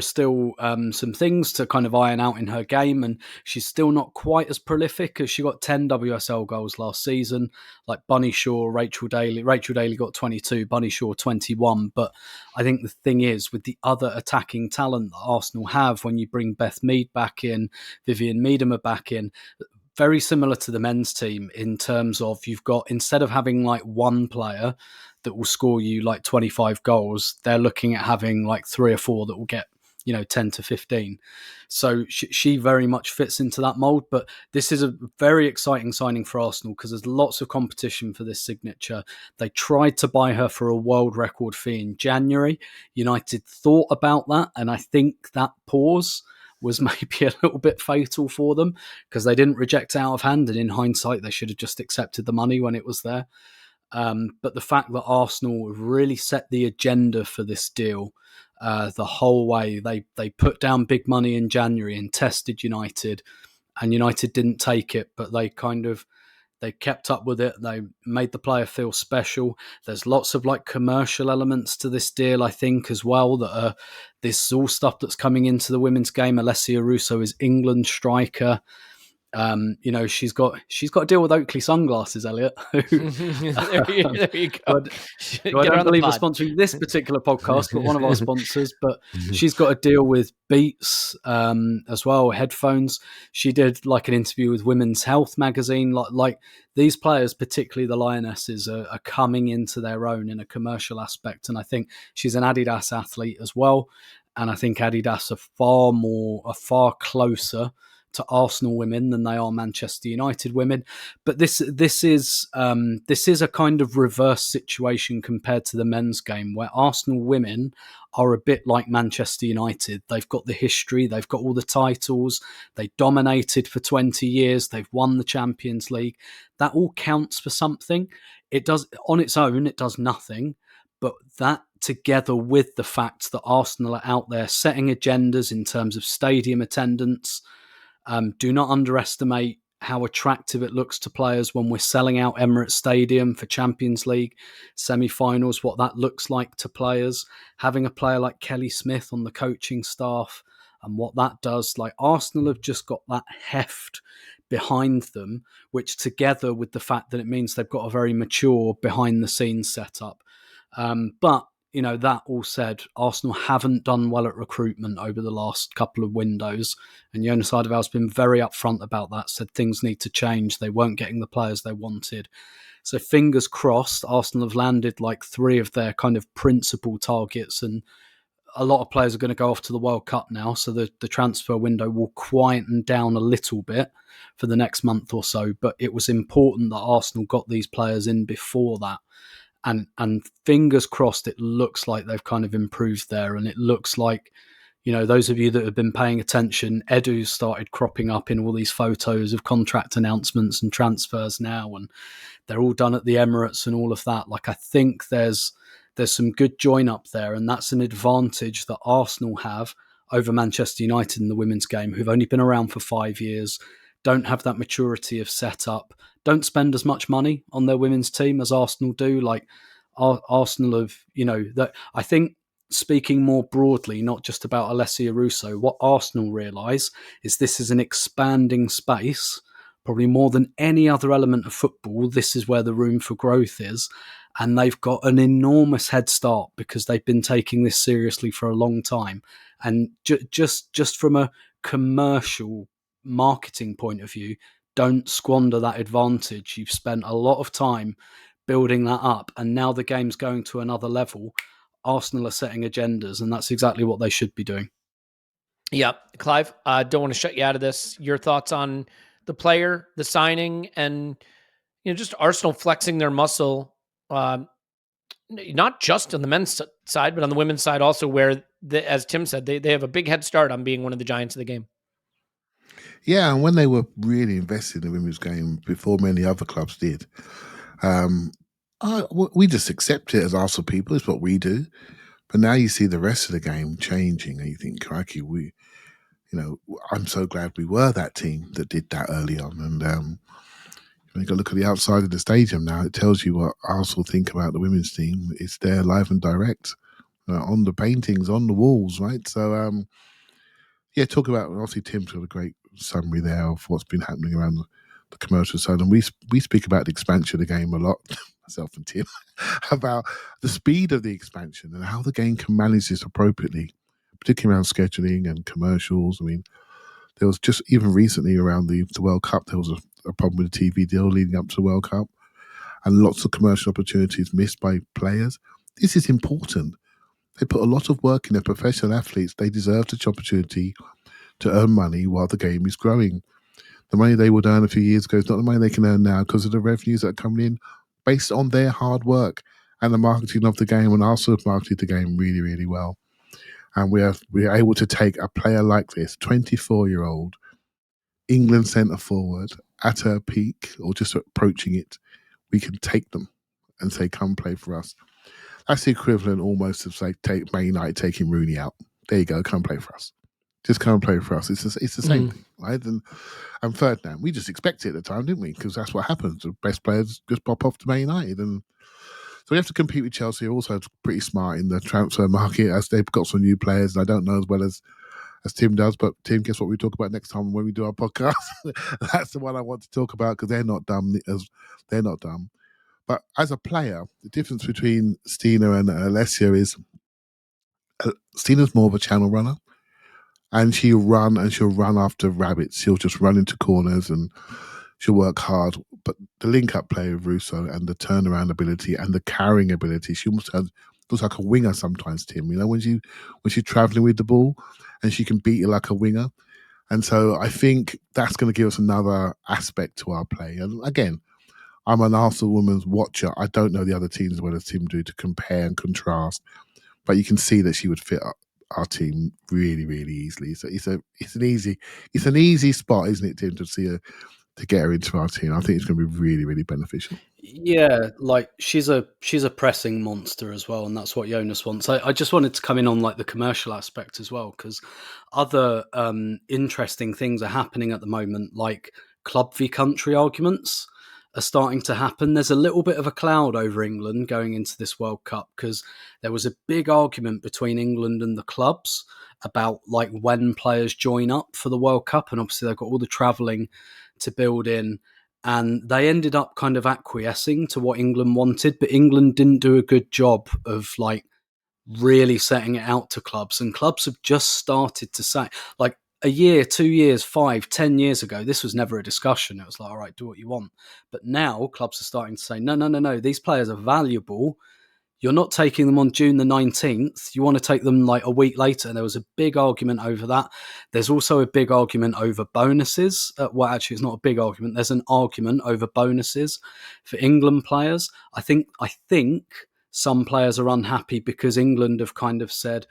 [SPEAKER 2] still some things to kind of iron out in her game, and she's still not quite as prolific as she got 10 WSL goals last season. Like Bunny Shaw, Rachel Daly got 22, Bunny Shaw 21. But I think the thing is, with the other attacking talent that Arsenal have, when you bring Beth Mead back in, Vivian Miedema back in, very similar to the men's team in terms of you've got, instead of having like one player that will score you like 25 goals, they're looking at having like 3 or 4 that will get, 10 to 15. So she very much fits into that mold. But this is a very exciting signing for Arsenal because there's lots of competition for this signature. They tried to buy her for a world record fee in January. United thought about that, and I think that pause was maybe a little bit fatal for them because they didn't reject it out of hand, and in hindsight they should have just accepted the money when it was there. But the fact that Arsenal really set the agenda for this deal the whole way, they put down big money in January and tested United, and United didn't take it, but they kept up with it. They made the player feel special. There's lots of like commercial elements to this deal, I think, as well, that this is all stuff that's coming into the women's game. Alessia Russo is England striker. She's got to deal with Oakley sunglasses, Elliot.
[SPEAKER 1] there you go.
[SPEAKER 2] I don't believe are sponsoring this particular podcast, but one of our sponsors. But she's got to deal with Beats as well, headphones. She did like an interview with Women's Health magazine. Like these players, particularly the Lionesses, are coming into their own in a commercial aspect. And I think she's an Adidas athlete as well. And I think Adidas are far closer to Arsenal women than they are Manchester United women. But this is a kind of reverse situation compared to the men's game, where Arsenal women are a bit like Manchester United. They've got the history, they've got all the titles, they dominated for 20 years, they've won the Champions League. That all counts for something. It does on its own, it does nothing. But that together with the fact that Arsenal are out there setting agendas in terms of stadium attendance. Do not underestimate how attractive it looks to players when we're selling out Emirates Stadium for Champions League semi-finals, what that looks like to players. Having a player like Kelly Smith on the coaching staff and what that does. Like Arsenal have just got that heft behind them, which together with the fact that it means they've got a very mature behind-the-scenes setup. But that all said, Arsenal haven't done well at recruitment over the last couple of windows. And Jonas Eidevall's been very upfront about that, said things need to change. They weren't getting the players they wanted. So fingers crossed, Arsenal have landed like 3 of their kind of principal targets. And a lot of players are going to go off to the World Cup now. So the transfer window will quieten down a little bit for the next month or so. But it was important that Arsenal got these players in before that. And fingers crossed, it looks like they've kind of improved there. And it looks like, those of you that have been paying attention, Edu's started cropping up in all these photos of contract announcements and transfers now. And they're all done at the Emirates and all of that. Like, I think there's some good join up there. And that's an advantage that Arsenal have over Manchester United in the women's game, who've only been around for 5 years, don't have that maturity of setup, don't spend as much money on their women's team as Arsenal do. Like Arsenal have, that I think speaking more broadly, not just about Alessia Russo, what Arsenal realise is this is an expanding space, probably more than any other element of football. This is where the room for growth is. And they've got an enormous head start because they've been taking this seriously for a long time. And just from a commercial marketing point of view, don't squander that advantage. You've spent a lot of time building that up, and now the game's going to another level. Arsenal are setting agendas, and that's exactly what they should be doing.
[SPEAKER 1] Yeah, Clive, don't want to shut you out of this. Your thoughts on the player, the signing, and just Arsenal flexing their muscle, not just on the men's side, but on the women's side also, where, as Tim said, they have a big head start on being one of the giants of the game.
[SPEAKER 3] Yeah, and when they were really invested in the women's game before many other clubs did, we just accept it as Arsenal people. It's what we do. But now you see the rest of the game changing, and you think, crikey, I'm so glad we were that team that did that early on. And you got to look at the outside of the stadium now. It tells you what Arsenal think about the women's team. It's there live and direct on the paintings, on the walls, right? So, talk about, obviously Tim's got a great summary there of what's been happening around the commercial side. And we speak about the expansion of the game a lot, myself and Tim, about the speed of the expansion and how the game can manage this appropriately, particularly around scheduling and commercials. I mean, there was just even recently around the World Cup, there was a problem with the TV deal leading up to the World Cup and lots of commercial opportunities missed by players. This is important. They put a lot of work in. Their professional athletes. They deserve the opportunity to earn money while the game is growing. The money they would earn a few years ago is not the money they can earn now because of the revenues that are coming in based on their hard work and the marketing of the game. And Arsenal have marketed the game really, really well. And we are able to take a player like this, 24-year-old England centre forward at her peak or just approaching it. We can take them and say, come play for us. That's the equivalent almost of, say, Man United taking Rooney out. There you go, come play for us. Just come and play for us. It's the same thing, right? And Ferdinand, we just expected it at the time, didn't we? Because that's what happens. The best players just pop off to Man United. And so we have to compete with Chelsea. Also pretty smart in the transfer market as they've got some new players. And I don't know as well as as Tim does. But Tim, guess what we talk about next time when we do our podcast? That's the one I want to talk about because they're not dumb. They're not dumb. But as a player, the difference between Stina and Alessia is Stina's more of a channel runner. And she'll run after rabbits. She'll just run into corners and she'll work hard. But the link-up play with Russo and the turnaround ability and the carrying ability, she almost looks like a winger sometimes, Tim. You know, when she's travelling with the ball and she can beat you like a winger. And so I think that's going to give us another aspect to our play. And again, I'm an Arsenal women's watcher. I don't know the other teams as well as Tim do to compare and contrast. But you can see that she would fit our team really, really easily. So it's an easy spot, isn't it, Tim, to get her into our team. I think it's going to be really, really beneficial.
[SPEAKER 2] Yeah, like she's a pressing monster as well, and that's what Jonas wants. I just wanted to come in on like the commercial aspect as well, because other interesting things are happening at the moment, like club v country arguments are starting to happen. There's a little bit of a cloud over England going into this World Cup because there was a big argument between England and the clubs about like when players join up for the World Cup, and obviously they've got all the travelling to build in, and they ended up kind of acquiescing to what England wanted, but England didn't do a good job of like really setting it out to clubs, and clubs have just started to say, like, a year, 2 years, 5, 10 years ago, this was never a discussion. It was like, all right, do what you want. But now clubs are starting to say, no, these players are valuable. You're not taking them on June the 19th. You want to take them like a week later. And there was a big argument over that. There's also a big argument over bonuses. Well, actually, it's not a big argument. There's an argument over bonuses for England players. I think some players are unhappy because England have kind of said,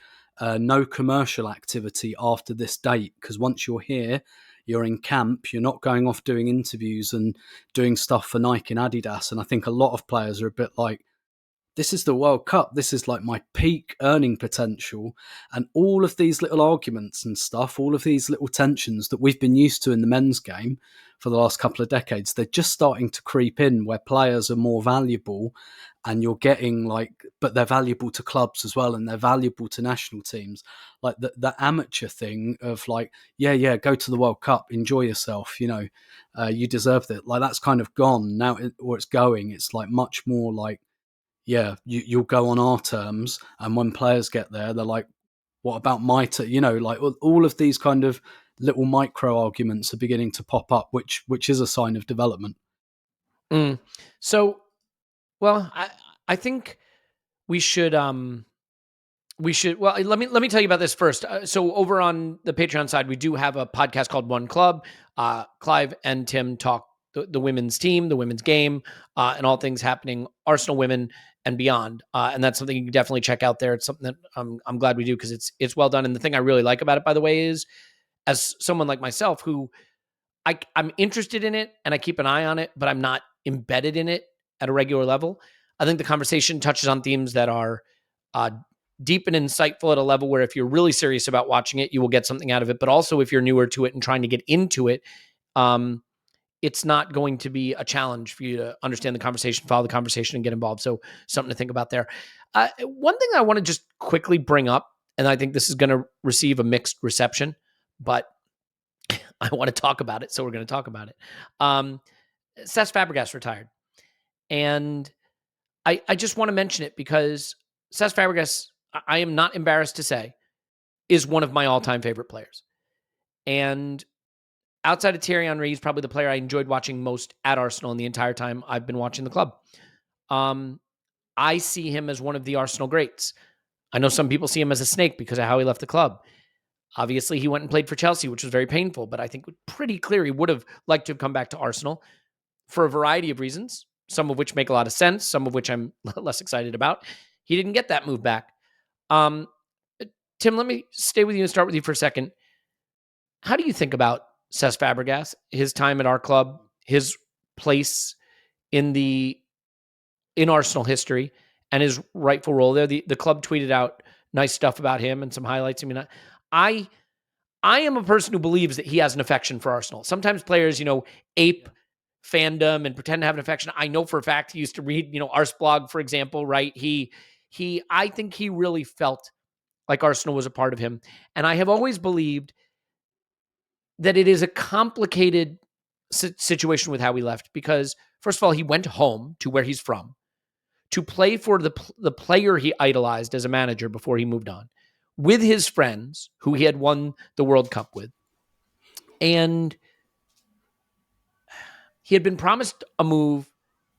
[SPEAKER 2] no commercial activity after this date, because once you're here, you're in camp, you're not going off doing interviews and doing stuff for Nike and Adidas. And I think a lot of players are a bit like, this is the World Cup, this is like my peak earning potential. And all of these little arguments and stuff, all of these little tensions that we've been used to in the men's game for the last couple of decades, they're just starting to creep in where players are more valuable. And you're getting like, but they're valuable to clubs as well, and they're valuable to national teams. Like the amateur thing of like, yeah, go to the World Cup, enjoy yourself, you deserved it. Like that's kind of gone now, or it's going. It's like much more like, yeah, you'll go on our terms, and when players get there, they're like, what about my like all of these kind of little micro arguments are beginning to pop up, which is a sign of development.
[SPEAKER 1] So. Well, I think we should. Well, let me tell you about this first. So over on the Patreon side, we do have a podcast called One Club. Clive and Tim talk the women's team, the women's game, and all things happening Arsenal women and beyond. And that's something you can definitely check out there. It's something that I'm glad we do because it's well done. And the thing I really like about it, by the way, is as someone like myself who I'm interested in it and I keep an eye on it, but I'm not embedded in it at a regular level. I think the conversation touches on themes that are deep and insightful at a level where if you're really serious about watching it, you will get something out of it. But also if you're newer to it and trying to get into it, it's not going to be a challenge for you to understand the conversation, follow the conversation, and get involved. So something to think about there. One thing I want to just quickly bring up, and I think this is going to receive a mixed reception, but I want to talk about it, so we're going to talk about it. Cesc Fabregas retired. And I just want to mention it because Cesc Fabregas, I am not embarrassed to say, is one of my all-time favorite players. And outside of Thierry Henry, he's probably the player I enjoyed watching most at Arsenal in the entire time I've been watching the club. I see him as one of the Arsenal greats. I know some people see him as a snake because of how he left the club. Obviously, he went and played for Chelsea, which was very painful, but I think pretty clear he would have liked to have come back to Arsenal for a variety of reasons, some of which make a lot of sense, some of which I'm less excited about. He didn't get that move back. Tim, let me stay with you and start with you for a second. How do you think about Cesc Fabregas, his time at our club, his place in Arsenal history, and his rightful role there? The club tweeted out nice stuff about him and some highlights. I mean, I am a person who believes that he has an affection for Arsenal. Sometimes players, ape fandom and pretend to have an affection. I know for a fact he used to read, Arsblog, for example, right? I think he really felt like Arsenal was a part of him. And I have always believed that it is a complicated situation with how he left because, first of all, he went home to where he's from to play for the player he idolized as a manager before he moved on, with his friends who he had won the World Cup with. And he had been promised a move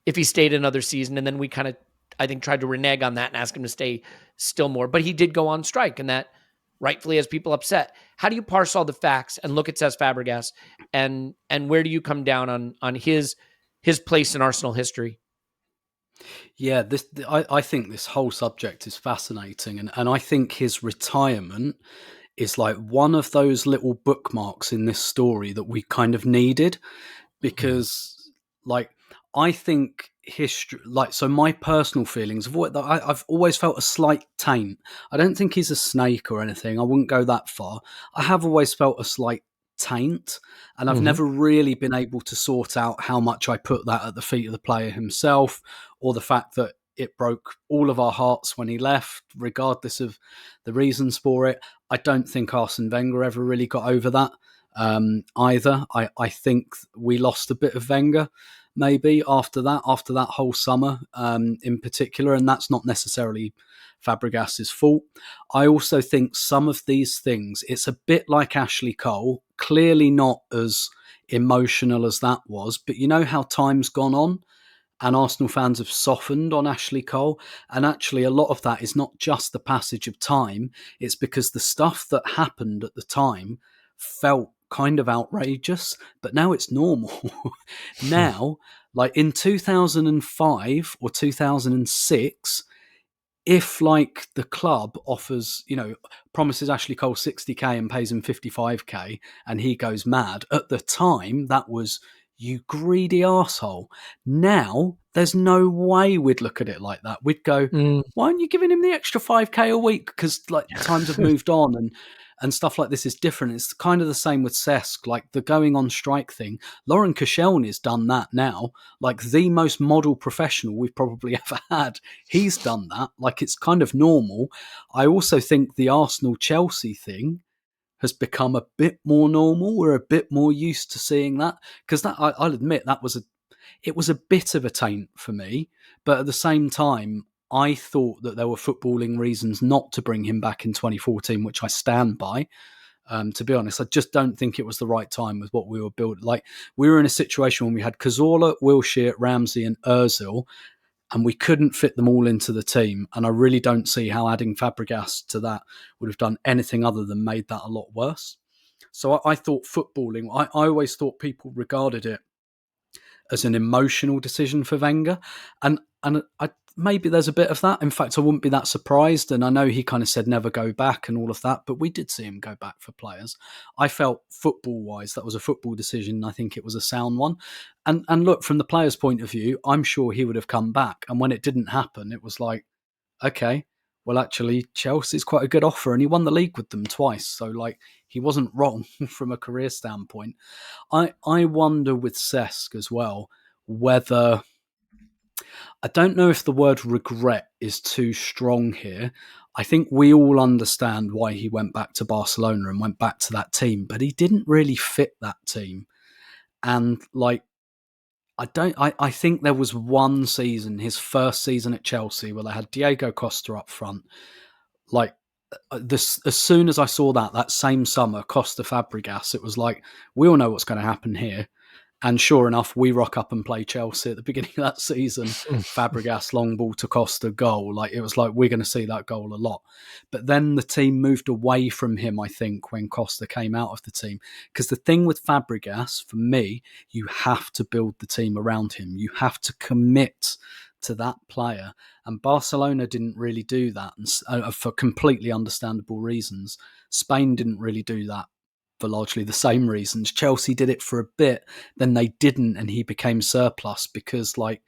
[SPEAKER 1] if he stayed another season. And then we kind of, I think, tried to renege on that and ask him to stay still more. But he did go on strike, and that rightfully has people upset. How do you parse all the facts and look at Cesc Fabregas, and where do you come down on his place in Arsenal history?
[SPEAKER 2] Yeah, I think this whole subject is fascinating, and I think his retirement is like one of those little bookmarks in this story that we kind of needed, because like I think history, like, so my personal feelings of what I've always felt a slight taint. I don't think he's a snake or anything. I wouldn't go that far. I have always felt a slight taint, and I've never really been able to sort out how much I put that at the feet of the player himself, or the fact that it broke all of our hearts when he left, regardless of the reasons for it. I don't think Arsene Wenger ever really got over that either. I think we lost a bit of Wenger maybe after that whole summer in particular, and that's not necessarily Fabregas's fault. I also think some of these things, it's a bit like Ashley Cole, clearly not as emotional as that was, but you know how time's gone on and Arsenal fans have softened on Ashley Cole, and actually a lot of that is not just the passage of time, it's because the stuff that happened at the time felt kind of outrageous, but now it's normal. Now, like in 2005 or 2006, if like the club offers, promises Ashley Cole 60k and pays him 55k and he goes mad, at the time that was, you greedy arsehole. Now there's no way we'd look at it like that. We'd go, why aren't you giving him the extra 5k a week? Because like times have moved on and stuff like this is different. It's kind of the same with Cesc, like the going on strike thing. Lauren Koscielny's done that now, like the most model professional we've probably ever had. He's done that. Like it's kind of normal. I also think the Arsenal-Chelsea thing has become a bit more normal. We're a bit more used to seeing that, because that I'll admit it was a bit of a taint for me, but at the same time, I thought that there were footballing reasons not to bring him back in 2014, which I stand by. To be honest, I just don't think it was the right time with what we were building. Like, we were in a situation when we had Cazorla, Wilshere, Ramsey and Ozil, and we couldn't fit them all into the team. And I really don't see how adding Fabregas to that would have done anything other than made that a lot worse. So I thought footballing, I always thought people regarded it as an emotional decision for Wenger. And maybe there's a bit of that. In fact, I wouldn't be that surprised. And I know he kind of said never go back and all of that, but we did see him go back for players. I felt football-wise, that was a football decision. I think it was a sound one. And look, from the player's point of view, I'm sure he would have come back. And when it didn't happen, it was like, okay, well, actually, Chelsea's quite a good offer. And he won the league with them twice. So, like, he wasn't wrong from a career standpoint. I wonder with Cesc as well, whether... I don't know if the word regret is too strong here. I think we all understand why he went back to Barcelona and went back to that team, but he didn't really fit that team. And like, I think there was one season, his first season at Chelsea, where they had Diego Costa up front. Like, as soon as I saw that same summer, Costa Fabregas, it was like, we all know what's going to happen here. And sure enough, we rock up and play Chelsea at the beginning of that season. Fabregas, long ball to Costa, goal. Like, it was like, we're going to see that goal a lot. But then the team moved away from him, I think, when Costa came out of the team. Because the thing with Fabregas, for me, you have to build the team around him. You have to commit to that player. And Barcelona didn't really do that, and for completely understandable reasons. Spain didn't really do that for largely the same reasons. Chelsea did it for a bit, then they didn't, and he became surplus because, like,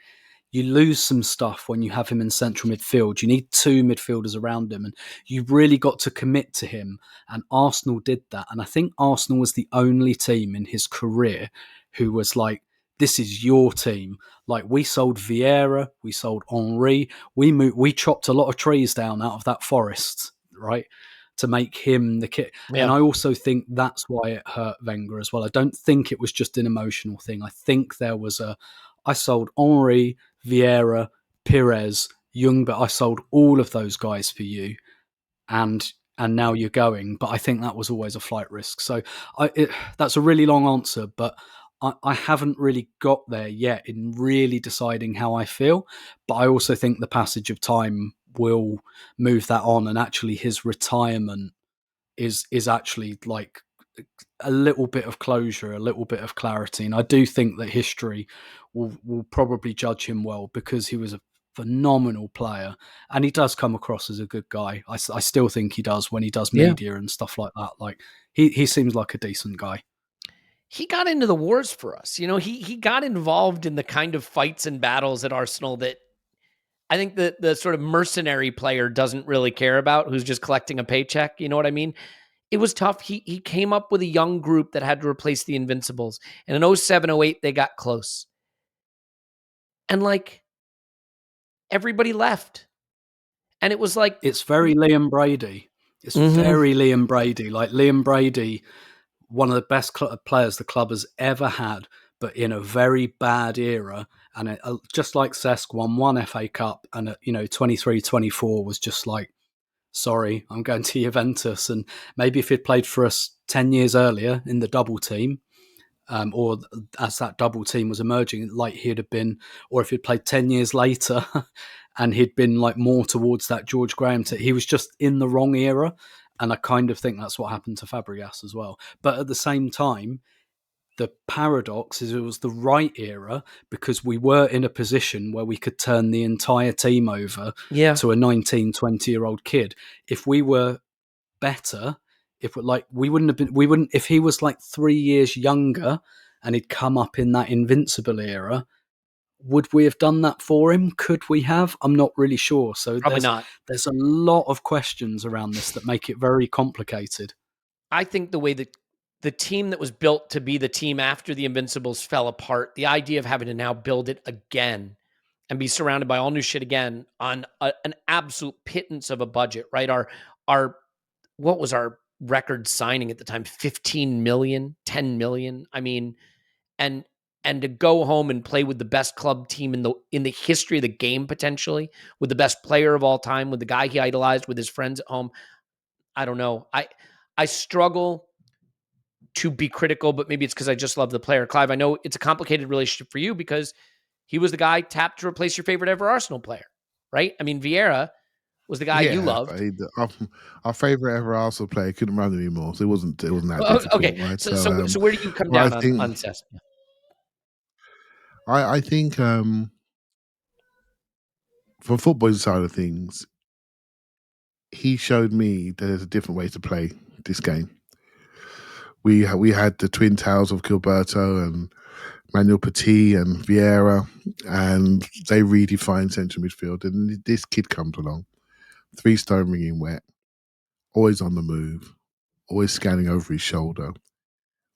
[SPEAKER 2] you lose some stuff when you have him in central midfield. You need two midfielders around him, and you've really got to commit to him. And Arsenal did that. And I think Arsenal was the only team in his career who was like, this is your team. Like, we sold Vieira, we sold Henry, we chopped a lot of trees down out of that forest right? To make him the kid.
[SPEAKER 1] Yeah.
[SPEAKER 2] And I also think that's why it hurt Wenger as well. I don't think it was just an emotional thing. I think there was I sold Henry, Vieira, Pires, Young, but I sold all of those guys for you. And now you're going. But I think that was always a flight risk. So that's a really long answer, but I haven't really got there yet in really deciding how I feel. But I also think the passage of time will move that on, and actually his retirement is actually like a little bit of closure, a little bit of clarity. And I do think that history will probably judge him well, because he was a phenomenal player, and he does come across as a good guy. I still think he does when he does media and stuff like that. Like he seems like a decent guy.
[SPEAKER 1] He got into the wars for us. You know, he got involved in the kind of fights and battles at Arsenal that I think the sort of mercenary player doesn't really care about, who's just collecting a paycheck. You know what I mean? It was tough. He came up with a young group that had to replace the Invincibles. And in 07, 08, they got close. And like, everybody left. And it was like...
[SPEAKER 2] It's very Liam Brady. It's very Liam Brady. Like Liam Brady, one of the best players the club has ever had, but in a very bad era. And just like Cesc won one FA Cup, and 23-24 was just like, sorry, I'm going to Juventus. And maybe if he'd played for us 10 years earlier in the double team, or as that double team was emerging, like he'd have been, or if he'd played 10 years later and he'd been like more towards that George Graham, he was just in the wrong era. And I kind of think that's what happened to Fabregas as well. But at the same time, the paradox is it was the right era, because we were in a position where we could turn the entire team over to a 19, 20-year-old kid. If we were better, if if he was like 3 years younger and he'd come up in that Invincible era, would we have done that for him? Could we have? I'm not really sure. So
[SPEAKER 1] probably not.
[SPEAKER 2] There's a lot of questions around this that make it very complicated.
[SPEAKER 1] I think the way that the team that was built to be the team after the Invincibles fell apart, the idea of having to now build it again and be surrounded by all new shit again on an absolute pittance of a budget, right? What was our record signing at the time? 15 million, 10 million. I mean, and to go home and play with the best club team in the history of the game, potentially, with the best player of all time, with the guy he idolized, with his friends at home. I don't know. I struggle to be critical, but maybe it's because I just love the player. Clive, I know it's a complicated relationship for you because he was the guy tapped to replace your favorite ever Arsenal player, right? I mean, Vieira was the guy you loved.
[SPEAKER 3] Our favorite ever Arsenal player couldn't run anymore, so it wasn't that difficult.
[SPEAKER 1] Okay,
[SPEAKER 3] right?
[SPEAKER 1] So where do you come down on Cesc?
[SPEAKER 3] I think from football side of things, he showed me that there's a different way to play this game. We had the twin towers of Gilberto and Manuel Petit and Vieira, and they redefined central midfield. And this kid comes along, 3 stone ringing wet, always on the move, always scanning over his shoulder,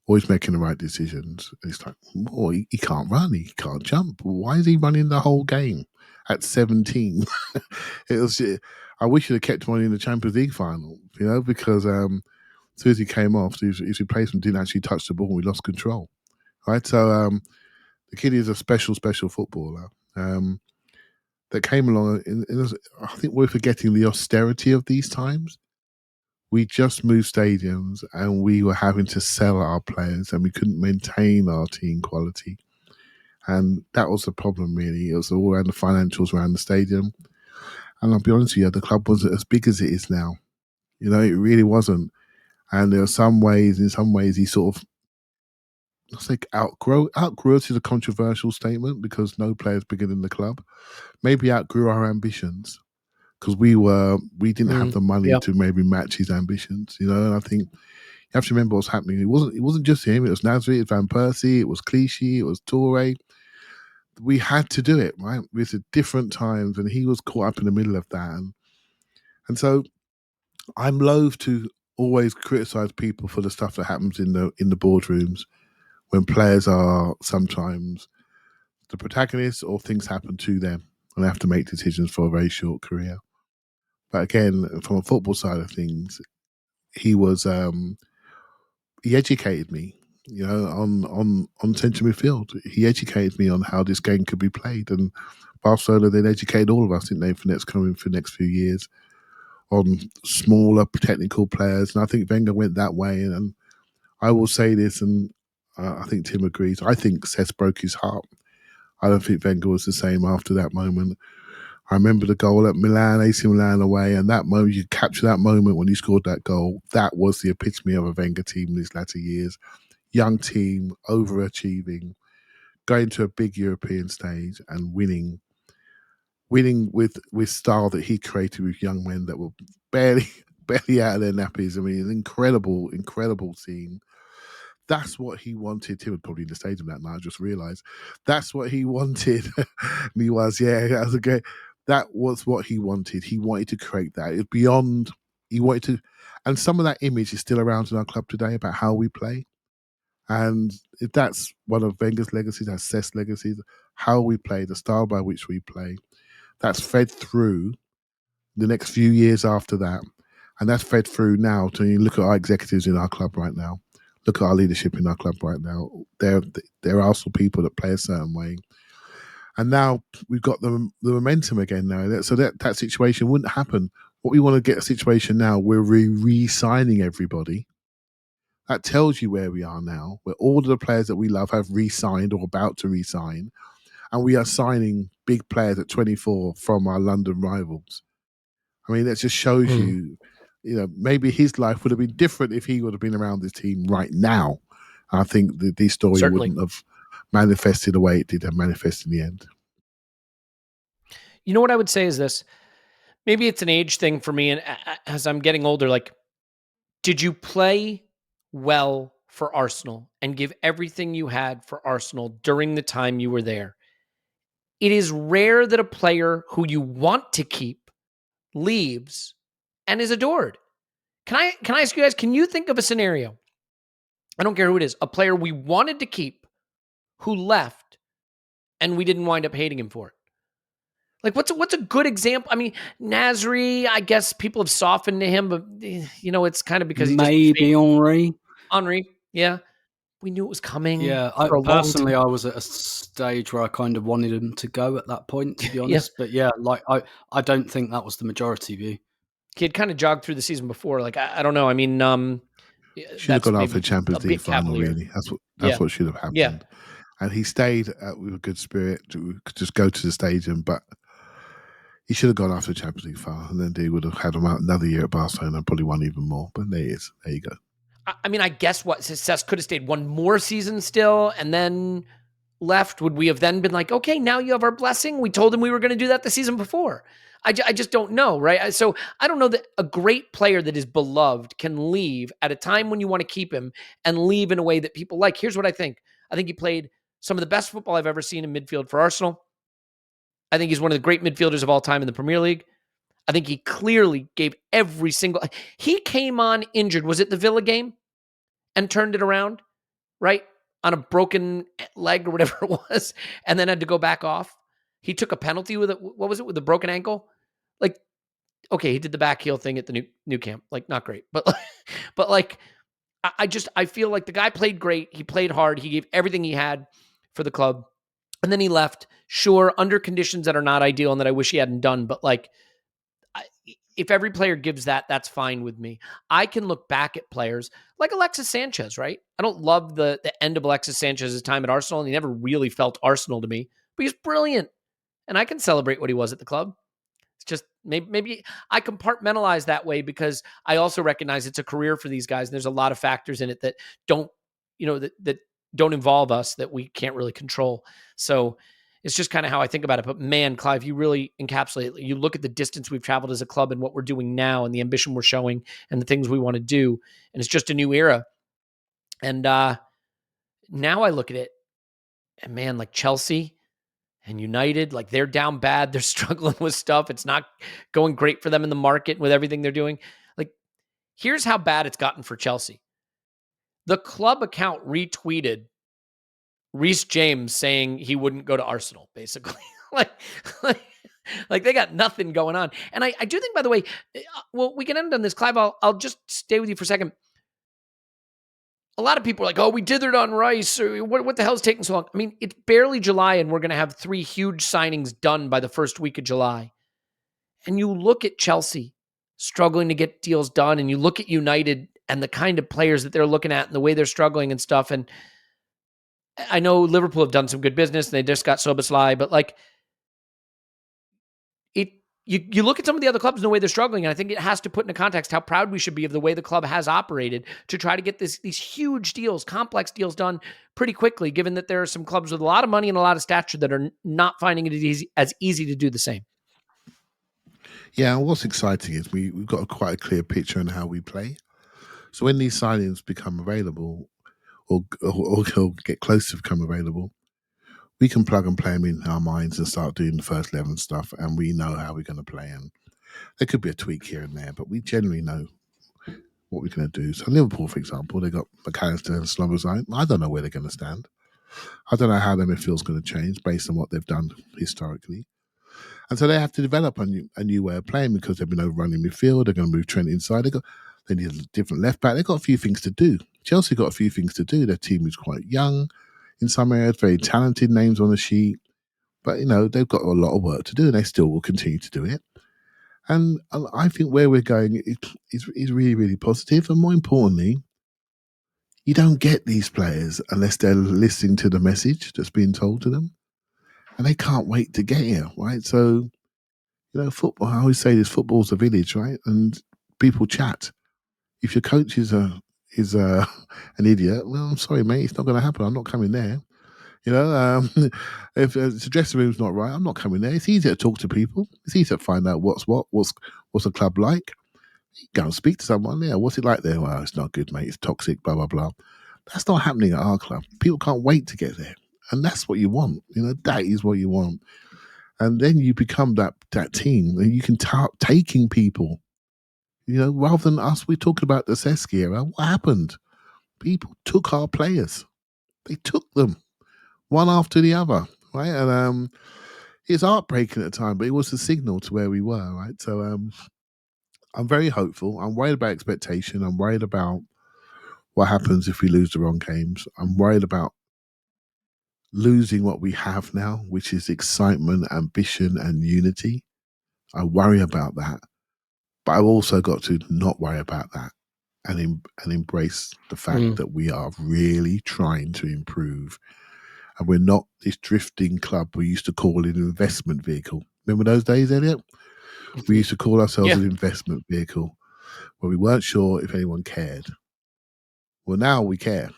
[SPEAKER 3] always making the right decisions. And it's like, oh, he can't run, he can't jump. Why is he running the whole game at 17? I wish he'd have kept him on in the Champions League final, because as soon as he came off, his replacement didn't actually touch the ball and we lost control. Right? So the kid is a special footballer that came along. I think we're forgetting the austerity of these times. We just moved stadiums and we were having to sell our players and we couldn't maintain our team quality. And that was the problem, really. It was all around the financials around the stadium. And I'll be honest with you, the club wasn't as big as it is now. It really wasn't. And there are in some ways, he sort of, let's say, outgrew us is a controversial statement because no player is bigger than the club. Maybe outgrew our ambitions because we didn't have the money to maybe match his ambitions, And I think you have to remember what's happening. It wasn't just him. It was Nasri, it was Van Persie, it was Clichy, it was Toure. We had to do it, right? It was at different times, and he was caught up in the middle of that. And so I'm loath to always criticize people for the stuff that happens in the boardrooms when players are sometimes the protagonists or things happen to them and they have to make decisions for a very short career. But again, from a football side of things, he was he educated me, on central midfield. He educated me on how this game could be played, and Barcelona then educated all of us, didn't they, for the next few years on smaller technical players. And I think Wenger went that way. And I will say this, and I think Tim agrees. I think Cesc broke his heart. I don't think Wenger was the same after that moment. I remember the goal at Milan, AC Milan away, and that moment, you capture that moment when he scored that goal. That was the epitome of a Wenger team in his latter years. Young team, overachieving, going to a big European stage and winning with style that he created with young men that were barely out of their nappies. I mean, an incredible scene. That's what he wanted. Tim was probably in the stadium that night. I just realised that's what he wanted. Me was, that was a great. That was what he wanted. He wanted to create that. It's beyond. He wanted to, and some of that image is still around in our club today about how we play. And if that's one of Wenger's legacies, that's Cec's legacies, how we play, the style by which we play, that's fed through the next few years after that. And that's fed through now to you look at our executives in our club right now. Look at our leadership in our club right now. They're also people that play a certain way. And now we've got the momentum again now. So that situation wouldn't happen. What we want to get a situation now, we're re-signing everybody. That tells you where we are now, where all of the players that we love have re-signed or about to re-sign. And we are signing big players at 24 from our London rivals. I mean, that just shows you, maybe his life would have been different if he would have been around this team right now. I think that this story wouldn't have manifested the way it did have manifested in the end.
[SPEAKER 1] You know what I would say is this. Maybe it's an age thing for me. And as I'm getting older, like, did you play well for Arsenal and give everything you had for Arsenal during the time you were there? It is rare that a player who you want to keep leaves and is adored. Can I ask you guys, can you think of a scenario? I don't care who it is, a player we wanted to keep who left and we didn't wind up hating him for it. Like, what's a good example? I mean, Nasri, I guess people have softened to him, but it's kind of because
[SPEAKER 2] maybe
[SPEAKER 1] Henry, yeah. We knew it was coming.
[SPEAKER 2] Yeah, I was at a stage where I kind of wanted him to go at that point, to be honest. But yeah, like I don't think that was the majority view.
[SPEAKER 1] He had kind of jogged through the season before. Like, I don't know. I mean,
[SPEAKER 3] should have gone out for the Champions League final, really. That's what should have happened.
[SPEAKER 1] Yeah.
[SPEAKER 3] And he stayed with a good spirit to just go to the stadium, but he should have gone after the Champions League final, and then he would have had him out another year at Barcelona and probably won even more. But there he is. There you go.
[SPEAKER 1] I mean, I guess Cesc could have stayed one more season still and then left. Would we have then been like, okay, now you have our blessing? We told him we were going to do that the season before. I just don't know, right? So I don't know that a great player that is beloved can leave at a time when you want to keep him and leave in a way that people like. Here's what I think. I think he played some of the best football I've ever seen in midfield for Arsenal. I think he's one of the great midfielders of all time in the Premier League. I think he clearly gave every single... He came on injured. Was it the Villa game? And turned it around, right? On a broken leg or whatever it was, and then had to go back off. He took a penalty with it. What was it, with the broken ankle? Like, okay, he did the back heel thing at the new camp. Like, not great. But like, I feel like the guy played great. He played hard. He gave everything he had for the club. And then he left, sure, under conditions that are not ideal and that I wish he hadn't done. But like, if every player gives that, that's fine with me. I can look back at players like Alexis Sanchez, right? I don't love the end of Alexis Sanchez's time at Arsenal, and he never really felt Arsenal to me, but he's brilliant. And I can celebrate what he was at the club. It's just maybe I compartmentalize that way because I also recognize it's a career for these guys. And there's a lot of factors in it that don't, that don't involve us that we can't really control. So it's just kind of how I think about it. But man, Clive, you really encapsulate it. You look at the distance we've traveled as a club and what we're doing now and the ambition we're showing and the things we want to do. And it's just a new era. And now I look at it and man, like Chelsea and United, like they're down bad. They're struggling with stuff. It's not going great for them in the market with everything they're doing. Like, here's how bad it's gotten for Chelsea. The club account retweeted Reece James saying he wouldn't go to Arsenal, basically. like Like they got nothing going on. And I do think, by the way, well, we can end on this. Clive, I'll just stay with you for a second. A lot of people are like, oh, we dithered on Rice. Or what the hell's taking so long? I mean, it's barely July and we're going to have 3 huge signings done by the first week of July. And you look at Chelsea struggling to get deals done, and you look at United and the kind of players that they're looking at and the way they're struggling and stuff. And I know Liverpool have done some good business and they just got Szoboszlai, but like you look at some of the other clubs and the way they're struggling, and I think it has to put into context how proud we should be of the way the club has operated to try to get these huge deals, complex deals done pretty quickly, given that there are some clubs with a lot of money and a lot of stature that are not finding it as easy to do the same.
[SPEAKER 3] Yeah, and what's exciting is we've got quite a clear picture on how we play. So when these signings become available or get close to become available, we can plug and play them in our minds and start doing the first 11 stuff, and we know how we're going to play. And there could be a tweak here and there, but we generally know what we're going to do. So Liverpool, for example, they got McAllister and Szoboszlai. I don't know where they're going to stand. I don't know how their midfield's going to change based on what they've done historically. And so they have to develop a new way of playing because they've been overrunning midfield. They're going to move Trent inside. They need a different left back. They've got a few things to do. Chelsea got a few things to do. Their team is quite young in some areas, very talented names on the sheet. But, they've got a lot of work to do, and they still will continue to do it. And I think where we're going is really, really positive. And more importantly, you don't get these players unless they're listening to the message that's being told to them. And they can't wait to get here, right? So, football, I always say this, football's a village, right? And people chat. If your coach is an idiot, well, I'm sorry, mate, it's not going to happen. I'm not coming there. If the dressing room's not right, I'm not coming there. It's easier to talk to people. It's easier to find out what's a club like. You go and speak to someone. Yeah, what's it like there? Well, it's not good, mate. It's toxic, blah, blah, blah. That's not happening at our club. People can't wait to get there. And that's what you want. That is what you want. And then you become that team, and you can start taking people. Rather than us, we're talking about the Cesc era. What happened? People took our players. They took them one after the other, right? And it's heartbreaking at the time, but it was a signal to where we were, right? So I'm very hopeful. I'm worried about expectation. I'm worried about what happens if we lose the wrong games. I'm worried about losing what we have now, which is excitement, ambition, and unity. I worry about that. But I've also got to not worry about that and embrace the fact that we are really trying to improve. And we're not this drifting club we used to call an investment vehicle. Remember those days, Elliot? We used to call ourselves an investment vehicle where we weren't sure if anyone cared. Well, now we care.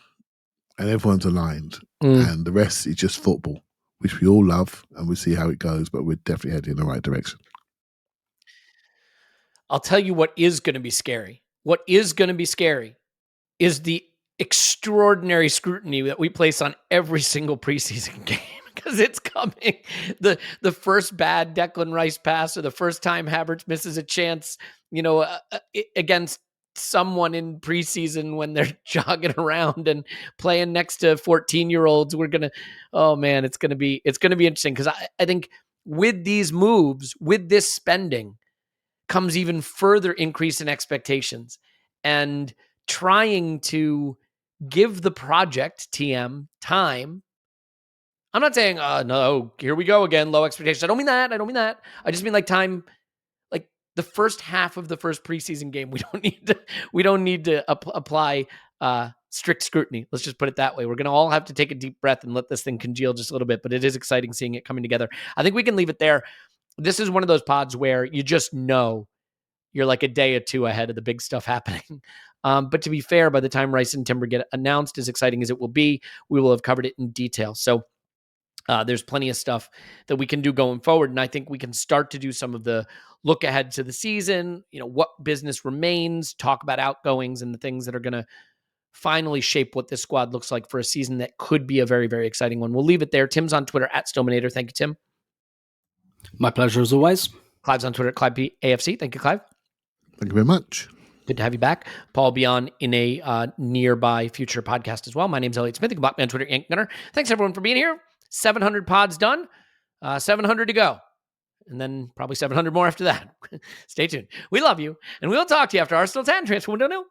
[SPEAKER 3] And everyone's aligned. And the rest is just football, which we all love, and we see how it goes, but we're definitely heading in the right direction.
[SPEAKER 1] I'll tell you what is going to be scary. What is going to be scary is the extraordinary scrutiny that we place on every single preseason game, because it's coming. The first bad Declan Rice pass, or the first time Havertz misses a chance, against someone in preseason when they're jogging around and playing next to 14-year-olds. It's going to be interesting, because I think with these moves, with this spending, comes even further increase in expectations, and trying to give the project TM time. I'm not saying, no, here we go again, low expectations. I don't mean that. I just mean like time, like the first half of the first preseason game. We don't need to apply strict scrutiny. Let's just put it that way. We're going to all have to take a deep breath and let this thing congeal just a little bit, but it is exciting seeing it coming together. I think we can leave it there. This is one of those pods where you just know you're like a day or two ahead of the big stuff happening. But to be fair, by the time Rice and Timber get announced, as exciting as it will be, we will have covered it in detail. So there's plenty of stuff that we can do going forward. And I think we can start to do some of the look ahead to the season, what business remains, talk about outgoings and the things that are going to finally shape what this squad looks like for a season that could be a very, very exciting one. We'll leave it there. Tim's on Twitter @Stillmanator. Thank you, Tim.
[SPEAKER 2] My pleasure as always.
[SPEAKER 1] Clive's on Twitter @CliveAFC. Thank you, Clive.
[SPEAKER 3] Thank you very much.
[SPEAKER 1] Good to have you back. Paul will be on in a nearby future podcast as well. My name's Elliot Smith. You can block me on Twitter, Yankee Gunner. Thanks, everyone, for being here. 700 pods done. 700 to go. and then probably 700 more after that. Stay tuned. We love you, and we'll talk to you after Arsenal 10 transfer window.